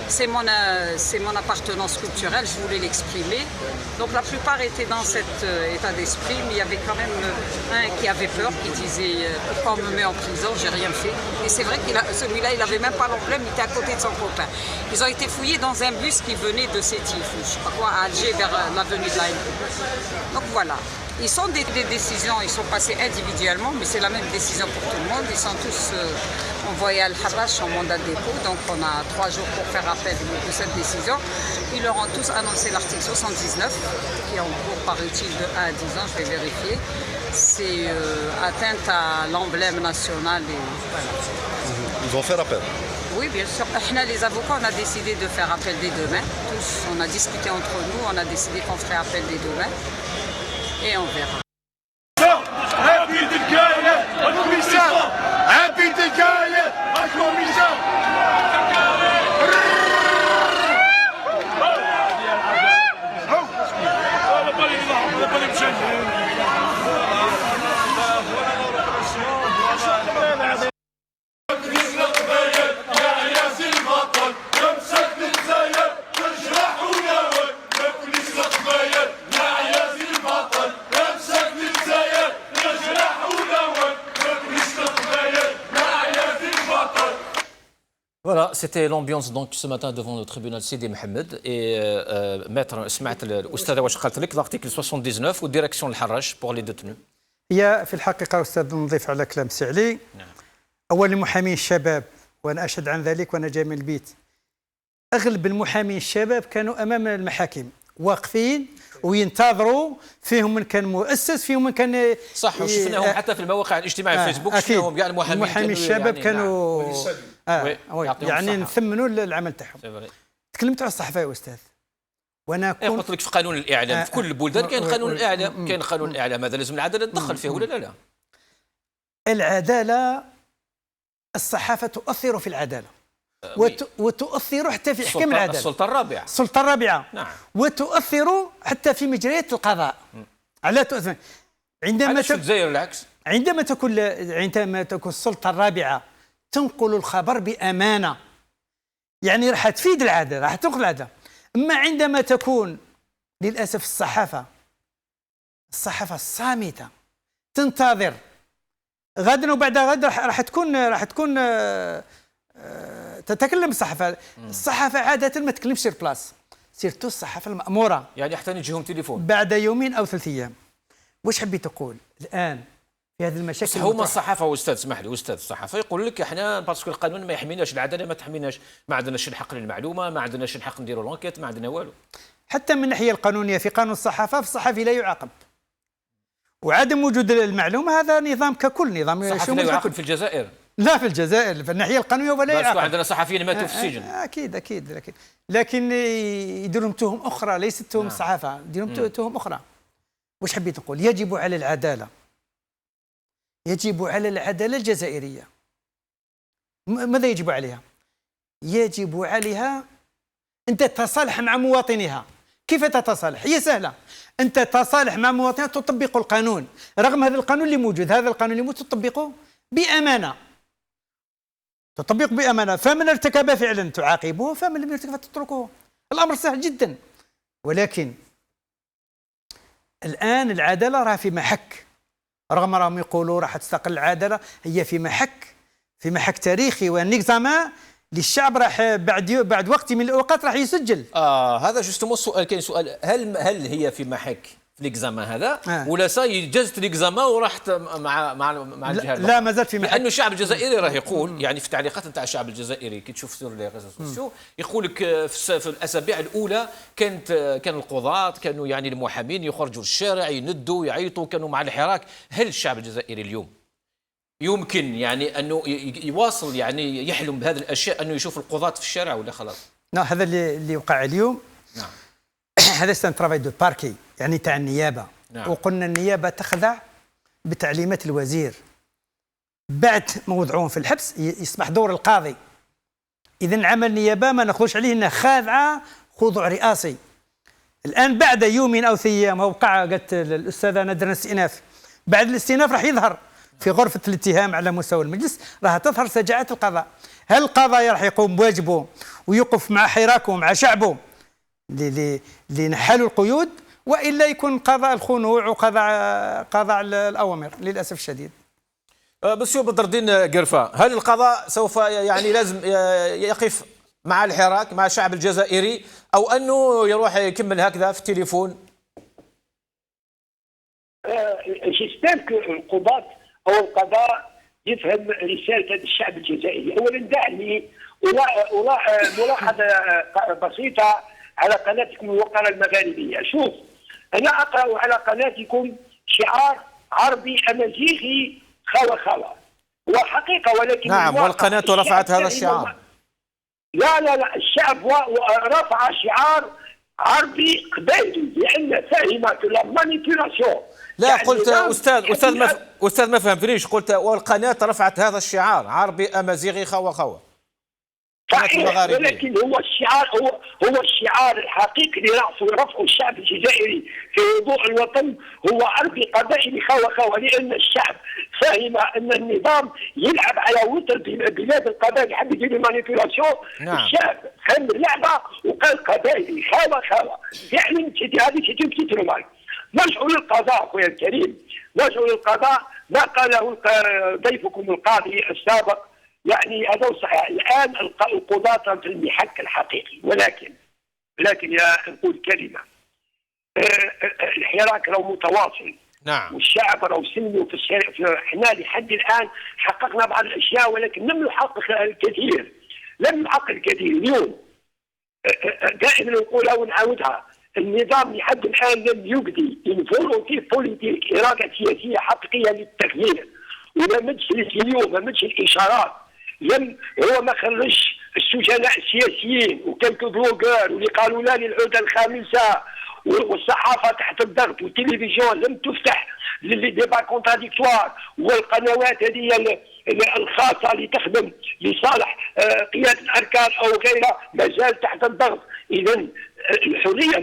C'est mon appartenance culturelle, je voulais l'exprimer. Donc la plupart étaient dans cet état d'esprit, mais il y avait quand même un qui avait peur, qui disait pourquoi on me met en prison, j'ai rien fait. Et c'est vrai que celui-là, il n'avait même pas l'emblème, il était à côté de son copain. Ils ont été fouillés dans un bus qui venait de Sétif, je ne sais pas quoi, à Alger, vers l'avenue de la Haine. Donc voilà. Ils sont des décisions, ils sont passés individuellement, mais c'est la même décision pour tout le monde. Ils sont tous envoyés à Al-Habash en mandat de dépôt, donc on a 3 jours pour faire appel de cette décision. Ils leur ont tous annoncé l'article 79, qui est en cours par utile de 1 à 10 ans, je vais vérifier. C'est atteinte à l'emblème national. Et, voilà. Ils vont faire appel. Oui, bien sûr. Les avocats, on a décidé de faire appel dès demain. Tous, on a discuté entre nous, on a décidé qu'on ferait appel dès demain. Et on verra. Voilà, c'était l'ambiance donc ce matin devant le tribunal Sidi Mohamed et maître سمعت الاستاذه واش قالت لك l'article 79 والديريكسيون الحراش pour les détenus. هي في الحقيقه استاذ نضيف على كلام سعلي. نعم. اول المحامين الشباب وانا اشهد عن ذلك وانا جاي من البيت. اغلب المحامين الشباب كانوا امام المحاكم واقفين وينتظروا، فيهم من كان مؤسس، فيهم من كان صح، وشفناهم حتى في المواقع الاجتماعيه في فيسبوك، شفناهم كاع المحامين الشباب يعني كانوا يعني نعم. نثمنوا العمل تاعهم. تكلمت على الصحفه يا استاذ، وانا قلت لك في قانون الاعلام في كل البلدان كاين قانون الاعلام، كاين قانون الاعلام، هذا لازم العداله تدخل فيه ولا لا؟ العداله، الصحافه تؤثر في العداله وتؤثر حتى في احكام العداله. السلطه الرابعه نعم. وتؤثر حتى في مجريات القضاء. على تؤثر عندما في الجزائر العكس. عندما تكون السلطه الرابعه تنقل الخبر بامانه، يعني راح تفيد العداله، راح تنقل العداله. اما عندما تكون للاسف الصحافه الصامته تنتظر غدا وبعد غد راح تكون تتكلم الصحافه عاده ما تكلمش سير بلاص، سيرتو الصحافه الماموره، يعني حتى يجيهم تليفون بعد يومين او 3 ايام. واش حبيت تقول الان في هذه المشاكل؟ هما الصحافه استاذ، اسمح لي، استاذ الصحافه يقول لك احنا باسكو القانون ما يحميناش، العداله ما تحميناش، ما عندناش الحق للمعلومه، ما عندناش الحق نديروا لونكيت، ما عندنا والو. حتى من الناحية القانونية في قانون الصحافة فالصحفي لا يعاقب. وعدم وجود المعلومة هذا نظام ككل، نظام الصحفي لا يعاقب في الجزائر؟ لا، في الجزائر في الناحية القانونية ولا يعاقب. عندنا صحفيين ماتوا في السجن. أكيد لكن يديرهم تهم أخرى ليست تهم الصحافة، يديرهم تهم أخرى. وش حبيت نقول؟ يجب على العدالة، يجب على العدالة الجزائرية. ماذا يجب عليها؟ يجب عليها أن تتصالح مع مواطنيها. كيف تتصالح؟ هي سهلة، أنت تتصالح مع مواطنيها، تطبق القانون رغم هذا القانون اللي موجود، هذا القانون اللي موجود تطبقه بأمانة، تطبق بأمانة. فمن ارتكب فعلا تعاقبه، فمن لم يرتكب تتركه. الأمر سهل جدا. ولكن الآن العدالة راه في محك، رغم راهم يقولوا راح تستقل العدالة، هي في محك تاريخي والنكزامان للشعب راح بعد وقت من الأوقات راح يسجل. هذا جوستومون السؤال. كاين سؤال، هل هي في محك في ليكزامان هذا ولا ساي جزت ليكزامان وراحت مع الجهه الأخرى؟ لا، ما زال في محك. لانه الشعب الجزائري راه يقول، يعني في التعليقات نتاع الشعب الجزائري كي تشوف سور لي ريزو سوسيو يقول لك في الاسابيع الاولى كان القضاة كانوا يعني المحامين يخرجوا للشارع يندوا يعيطوا، كانوا مع الحراك. هل الشعب الجزائري اليوم يمكن يعني انه يواصل يعني يحلم بهذه الاشياء، انه يشوف القضاة في الشارع ولا خلاص؟ لا، هذا اللي وقع اليوم. نعم. هذا سان ترافاي دو باركي، يعني تاع النيابه. نعم. وقلنا النيابه تخضع بتعليمات الوزير. بعد ما وضعوهم في الحبس يصبح دور القاضي. اذا عمل النيابه ما ناخذوش عليه انها خاضعه خضوع رئاسي. الان بعد يوم او 3 ايام وقع، قالت الاستاذه ندرنا الاستئناف، بعد الاستئناف راح يظهر في غرفه الاتهام على مستوى المجلس، راح تظهر سجاعات القضاء. هل القضاء راح يقوم بواجبه ويقف مع حراكه ومع شعبه لنحلوا القيود، والا يكون قضاء الخنوع وقضاء الاوامر للاسف الشديد؟ مسيو بدر الدين قرفة، هل القضاء سوف يعني لازم يقف مع الحراك مع الشعب الجزائري، او انه يروح يكمل هكذا في التليفون؟ جيسبر القضاة او القضاء يفهم رسالة الشعب الجزائري. اولا دعني ملاحظة بسيطة على قناتكم الوقارة المغاربية. شوف، أنا أقرأ على قناتكم شعار عربي أمازيغي خوا وحقيقة، ولكن نعم، والقناة رفعت هذا الشعار. لا الشعب رفع شعار عربي قبائلي لأن فهم لا مانيبيولاسيون. لا يعني قلت أستاذ ما فهمتنيش، قلت والقناة رفعت هذا الشعار عربي أمازيغي خوا. صحيح، ولكن هو الشعار الحقيقي لرفع الشعب الجزائري في موضوع الوطن هو عربي قبائلي خوا، لان الشعب فهم ان النظام يلعب على وتر بلاد القبائل، حب يدير مانيبيولاسيون. نعم. الشعب فهم اللعبه وقال قبائلي خوا. يعني هذه سيتي بتيت رومال. نرجع للقضاء اخويا الكريم، نرجع للقضاء. ما قاله ضيفكم القاضي السابق يعني هذا صحيح. الان القضاة في المحك الحقيقي، ولكن يا نقول كلمه، الحراك راهو متواصل. نعم. والشعب راهو سلمي في الشارع. احنا لحد الان حققنا بعض الاشياء ولكن لم نحقق الكثير. اليوم دائما نقولها ونعاودها، النظام لحد الان لم يبدي فولونتي بوليتيك، اراده سياسيه حقيقيه للتغيير. وما مدش اليوم، ما مدش الاشارات. هو ما خرجش السجناء السياسيين وكلكو بلوغر واللي قالوا لا للعوده الخامسه، والصحافه تحت الضغط، والتلفزيون لم تفتح للديبا كونتراديكتوار، والقنوات هذه الخاصه اللي تخدم لصالح قياده الاركان او غيرها ما زال تحت الضغط. اذا الحريه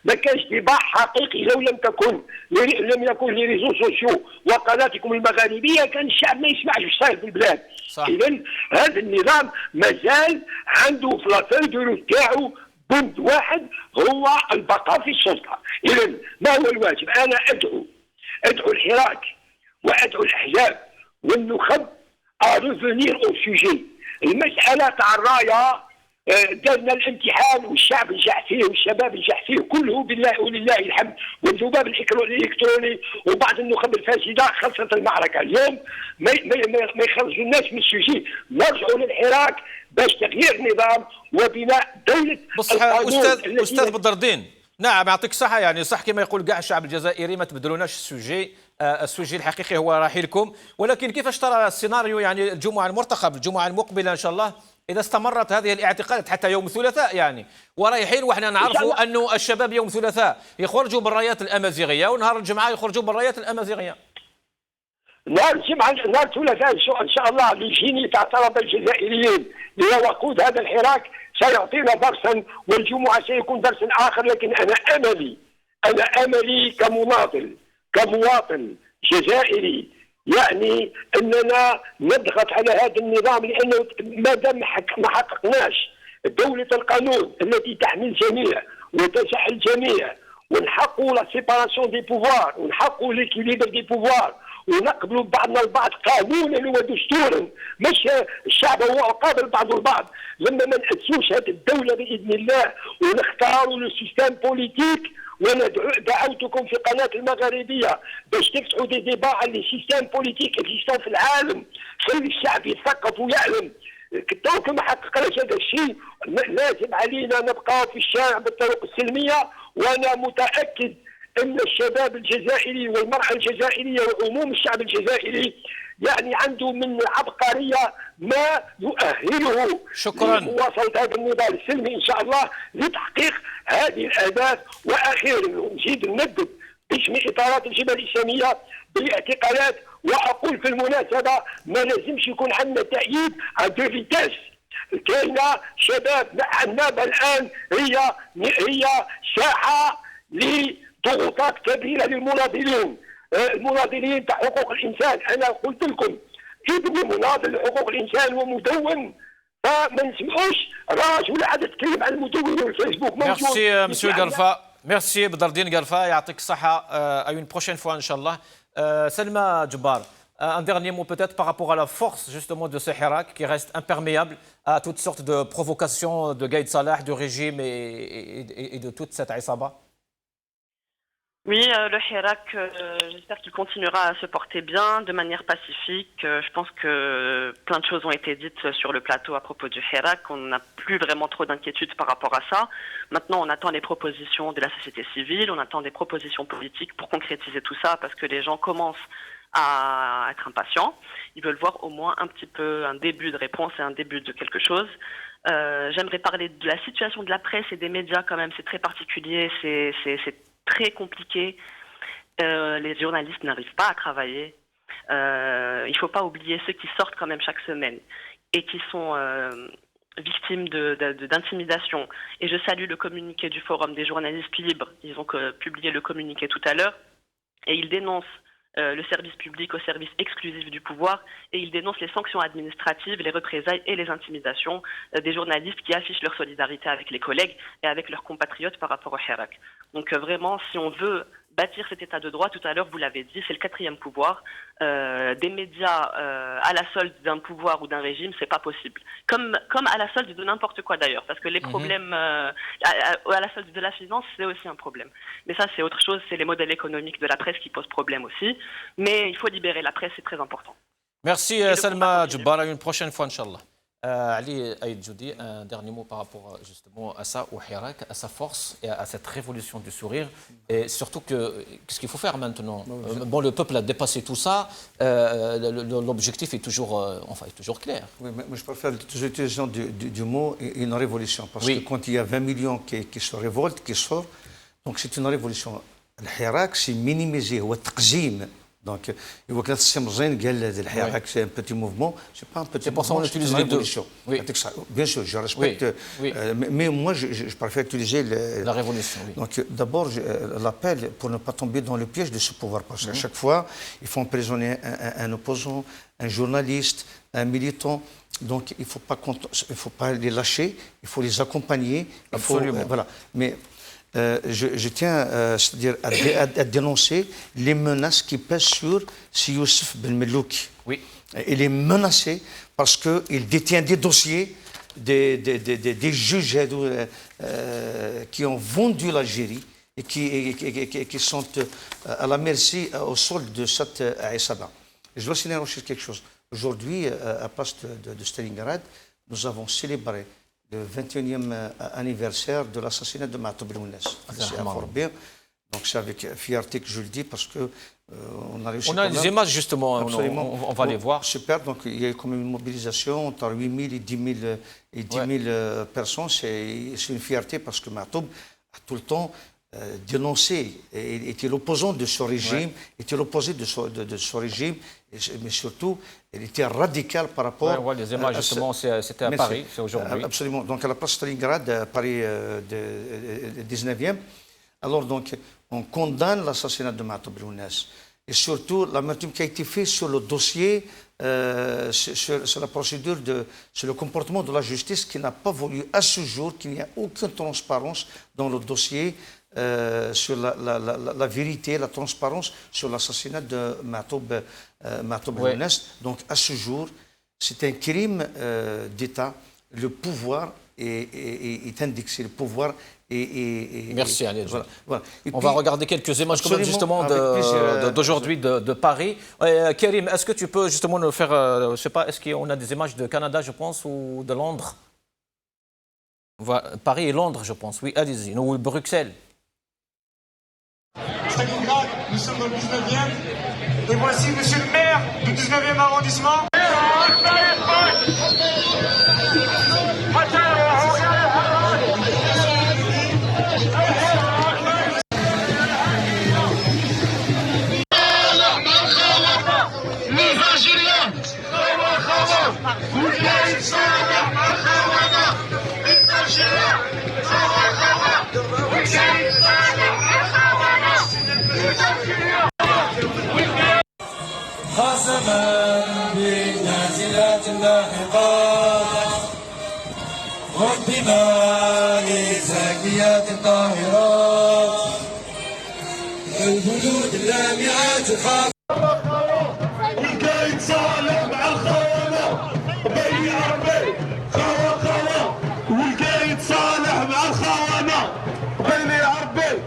ما كانش طباع حقيقي. لو لم يكن لي ريزو سوسيو وقناتكم المغاربيه كان الشعب ما يسمعش واش صاير في البلاد. اذا هذا النظام مازال عنده في لافيدورو تاعو بند واحد، هو البقاء في السلطه. اذا ما هو الواجب؟ انا ادعو الحراك وادعو الاحزاب والنخب ا ريفونير او سوجي. المساله تاع الرايه دارنا الامتحان والشعب نجح فيه والشباب نجح فيه كله بالله ولله الحمد، والذباب الالكتروني وبعض النخب الفاسده خلصت المعركه. اليوم ما يخرجوا الناس من السجين، نرجعوا للحراك باش تغيير النظام وبناء دوله القانون. استاذ بدر الدين، نعم يعطيك الصحة، يعني صح كما يقول كاع الشعب الجزائري ما تبدلوناش السوجي الحقيقي هو رحيلكم، ولكن كيفاش ترى السيناريو يعني الجمعة المرتقب الجمعة المقبلة إن شاء الله إذا استمرت هذه الاعتقالات حتى يوم الثلاثاء يعني ورايحين، وإحنا نعرفوا أنه الشباب يوم الثلاثاء يخرجوا بالرايات الأمازيغية ونهار الجمعة يخرجوا بالرايات الأمازيغية. نهار الجمعة نهار الثلاثاء إن شاء الله لجيني تاع طلبة الجزائريين لوقود هذا الحراك سيعطينا درسا، والجمعة سيكون درس آخر. لكن أنا أملي كمواطن جزائري يعني أننا نضغط على هذا النظام، لأنه ما دام ما حققناش دولة القانون التي تحمي الجميع وتسع الجميع، ونحققوا لا سيباراسيون دي بوفوار ونحققوا ليكيليبر دي بوفوار ونقبلوا بعضنا البعض قانونا ودستورا، مش الشعب هو قابل بعض البعض. لما ما نأسسوش هذه الدولة بإذن الله ونختاروا لو سيستم بوليتيك، وانا دعوتكم في قناه المغاربيه باش تفتحوا دي ديبا على لي سيستم بوليتيك اكزيستون في العالم، خلي الشعب يثقف ويعلم. دونك ما حققناش هذا الشيء، لازم علينا نبقى في الشارع بالطرق السلميه. وانا متاكد ان الشباب الجزائري والمراه الجزائريه وعموم الشعب الجزائري يعني عنده من العبقريه ما يؤهله شكرا لمواصله هذا النضال السلمي ان شاء الله لتحقيق هذه الاهداف. واخيرا نزيد نندد باسم اطارات الجبهه الاسلاميه بالاعتقالات، واقول في المناسبه ما لازمش يكون عندنا تأييد على دو فيتاس. كاينه شباب عنابه الان هي ساحه لضغوطات كبيره للمناضلين، المناضلين تاع حقوق الانسان. انا قلت لكم ابني مناضل لحقوق الانسان ومدون، فما نسمعوش راجل عاد يتكلم عن المدون والفيسبوك. ميرسي مسيو غرفا، ميرسي بدر الدين غرفا، يعطيك الصحة. à une prochaine fois Inch'Allah. Salma Djebbar, un dernier mot peut-être par rapport à la force justement de ce Hirak qui reste imperméable à toutes sortes de provocations de Gaïd Salah, du régime et de toute cette aïsaba. Oui, le Hirak, j'espère qu'il continuera à se porter bien, de manière pacifique. Je pense que plein de choses ont été dites sur le plateau à propos du Hirak. On n'a plus vraiment trop d'inquiétude par rapport à ça. Maintenant, on attend les propositions de la société civile, on attend des propositions politiques pour concrétiser tout ça, parce que les gens commencent à être impatients. Ils veulent voir au moins un petit peu un début de réponse et un début de quelque chose. J'aimerais parler de la situation de la presse et des médias quand même. C'est très particulier, c'est très compliqué. Les journalistes n'arrivent pas à travailler. Il ne faut pas oublier ceux qui sortent quand même chaque semaine et qui sont victimes d'intimidation. Et je salue le communiqué du Forum des journalistes libres. Ils ont publié le communiqué tout à l'heure et ils dénoncent le service public au service exclusif du pouvoir, et ils dénoncent les sanctions administratives, les représailles et les intimidations des journalistes qui affichent leur solidarité avec les collègues et avec leurs compatriotes par rapport au Hirak. Donc vraiment, si on veut bâtir cet état de droit, tout à l'heure vous l'avez dit, c'est le quatrième pouvoir. Des médias à la solde d'un pouvoir ou d'un régime, c'est pas possible. Comme à la solde de n'importe quoi d'ailleurs, parce que les problèmes à la solde de la finance, c'est aussi un problème. Mais ça, c'est autre chose, c'est les modèles économiques de la presse qui posent problème aussi. Mais il faut libérer la presse, c'est très important. Merci Salma Djebbar, à une prochaine fois, Inch'Allah. Ali Aïd Djoudi, un dernier mot par rapport justement à ça, au Hirak, à sa force et à cette révolution du sourire. Et surtout, qu'est-ce qu'il faut faire maintenant? Bon, le peuple a dépassé tout ça, l'objectif est toujours clair. Oui, mais je préfère l'utilisation du mot une révolution, parce que quand il y a 20 millions qui se révoltent, qui sortent, donc c'est une révolution. Le Hirak, c'est minimiser, ou taqzim. Donc, il faut que c'est un petit mouvement, c'est pas un petit mouvement, c'est une révolution. Oui. Bien sûr, je respecte, mais moi je préfère utiliser la révolution. Oui. Donc d'abord, l'appel pour ne pas tomber dans le piège de ce pouvoir, parce qu'à chaque fois, il faut emprisonner un opposant, un journaliste, un militant. Donc il ne faut pas les lâcher, il faut les accompagner. Absolument. Voilà. Mais je tiens c'est-à-dire à dénoncer les menaces qui pèsent sur Youssef Ben Mellouki. Oui. Il est menacé parce qu'il détient des dossiers des juges qui ont vendu l'Algérie et qui sont à la merci au sol de cette Aïsaba. Je dois signaler aussi quelque chose. Aujourd'hui, à place de Stalingrad, nous avons célébré le 21e anniversaire de l'assassinat de Matoub Lounes. C'est à Fort-Bien. Donc c'est avec fierté que je le dis parce que on a réussi. On a des images justement, on va les voir. Super, donc il y a eu quand même une mobilisation entre 8 000 et 10 000 personnes. C'est une fierté parce que Matoub a tout le temps dénoncé, était l'opposant de ce régime, était l'opposé de ce régime, mais surtout, il était radical par rapport on voit les images justement, c'était à Paris, c'est aujourd'hui. Absolument, donc à la place Stalingrad, Paris 19e. Alors donc, on condamne l'assassinat de Matoub Lounes et surtout l'amertume qui a été faite sur le dossier, sur la procédure, sur le comportement de la justice qui n'a pas voulu à ce jour qu'il n'y a aucune transparence dans le dossier sur la vérité, la transparence sur l'assassinat de Matoub Lounes. Donc à ce jour, c'est un crime d'État. Le pouvoir est indexé, le pouvoir Merci Ali. Voilà. On va regarder quelques images quand même justement d'aujourd'hui de Paris. Karim, est-ce que tu peux justement nous faire, je ne sais pas, est-ce qu'on a des images de Canada, je pense, ou de Londres? Paris et Londres, je pense. Oui, allez-y. Ou Bruxelles. Stalingrad, nous sommes dans le 19e. Et voici monsieur le maire du 19e arrondissement. خاصما بالنازلات اللاحقات والدماء الزاكيات الطاهرات الجنود اللامعات والقايد صالح مع الخونة بني عربي خوا والقايد صالح مع الخونة بني عربي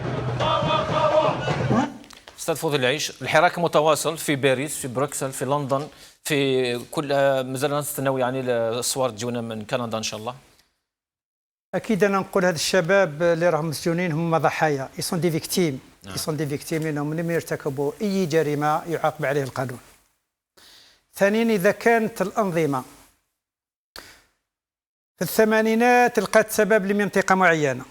استاذ فضيل العيش، الحراك متواصل في باريس، في بروكسل، في لندن، في كل مازال نستناو يعني الصور تجونا من كندا ان شاء الله. اكيد انا نقول هذا الشباب اللي راهم مسجونين هم ضحايا، يسون دي فيكتيم، يسون دي فيكتيم لانهم لم يرتكبوا اي جريمه يعاقب عليه القانون. ثانيا اذا كانت الانظمه في الثمانينات لقات سبب لمنطقه معينه،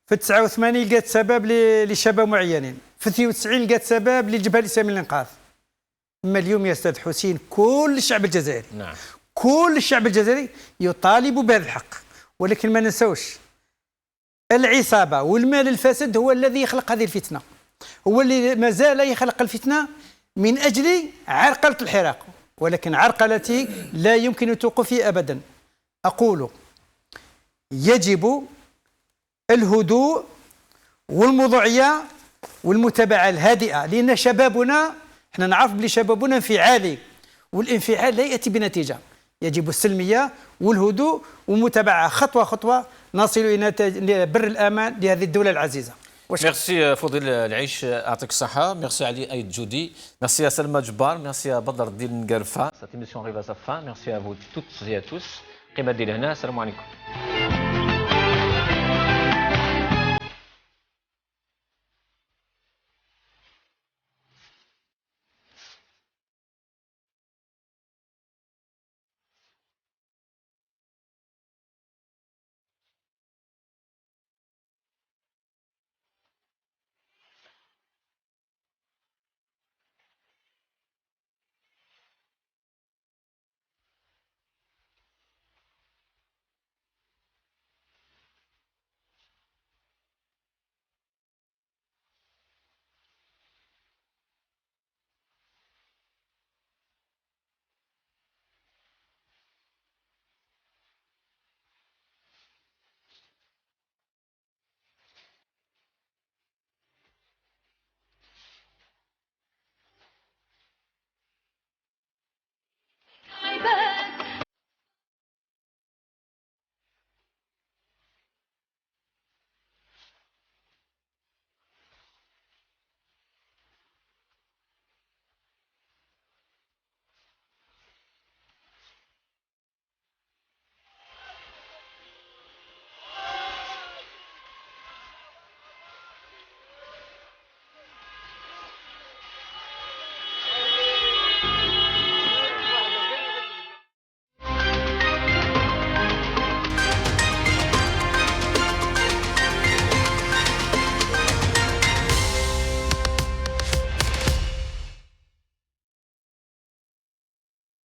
في 89 لقات سبب لشباب معينين، في 92 لقات سبب للجبهه الاسلاميه للانقاذ. اما اليوم يا استاذ حسين كل الشعب الجزائري كل الشعب الجزائري يطالب بهذا الحق، ولكن ما ننسوش العصابه والمال الفاسد هو الذي يخلق هذه الفتنه، هو اللي ما زال يخلق الفتنه من اجل عرقله الحراك، ولكن عرقلتي لا يمكن توقفي ابدا. اقول يجب الهدوء والموضوعيه والمتابعه الهادئه، لان شبابنا احنا نعرف بلي شبابنا انفعالي، والانفعال لا ياتي بنتيجه، يجب السلميه والهدوء ومتابعه خطوه خطوه نصل الى بر الامان لهذه الدوله العزيزه. Merci Fodil العيش, يعطيك الصحة. Merci Ali Aïd Djoudi. Merci à Salma Djbar. Merci à Badr Din Garfa. Cette émission arrive à sa fin. Merci à vous toutes et à tous. قيمة ديال هنا. السلام عليكم.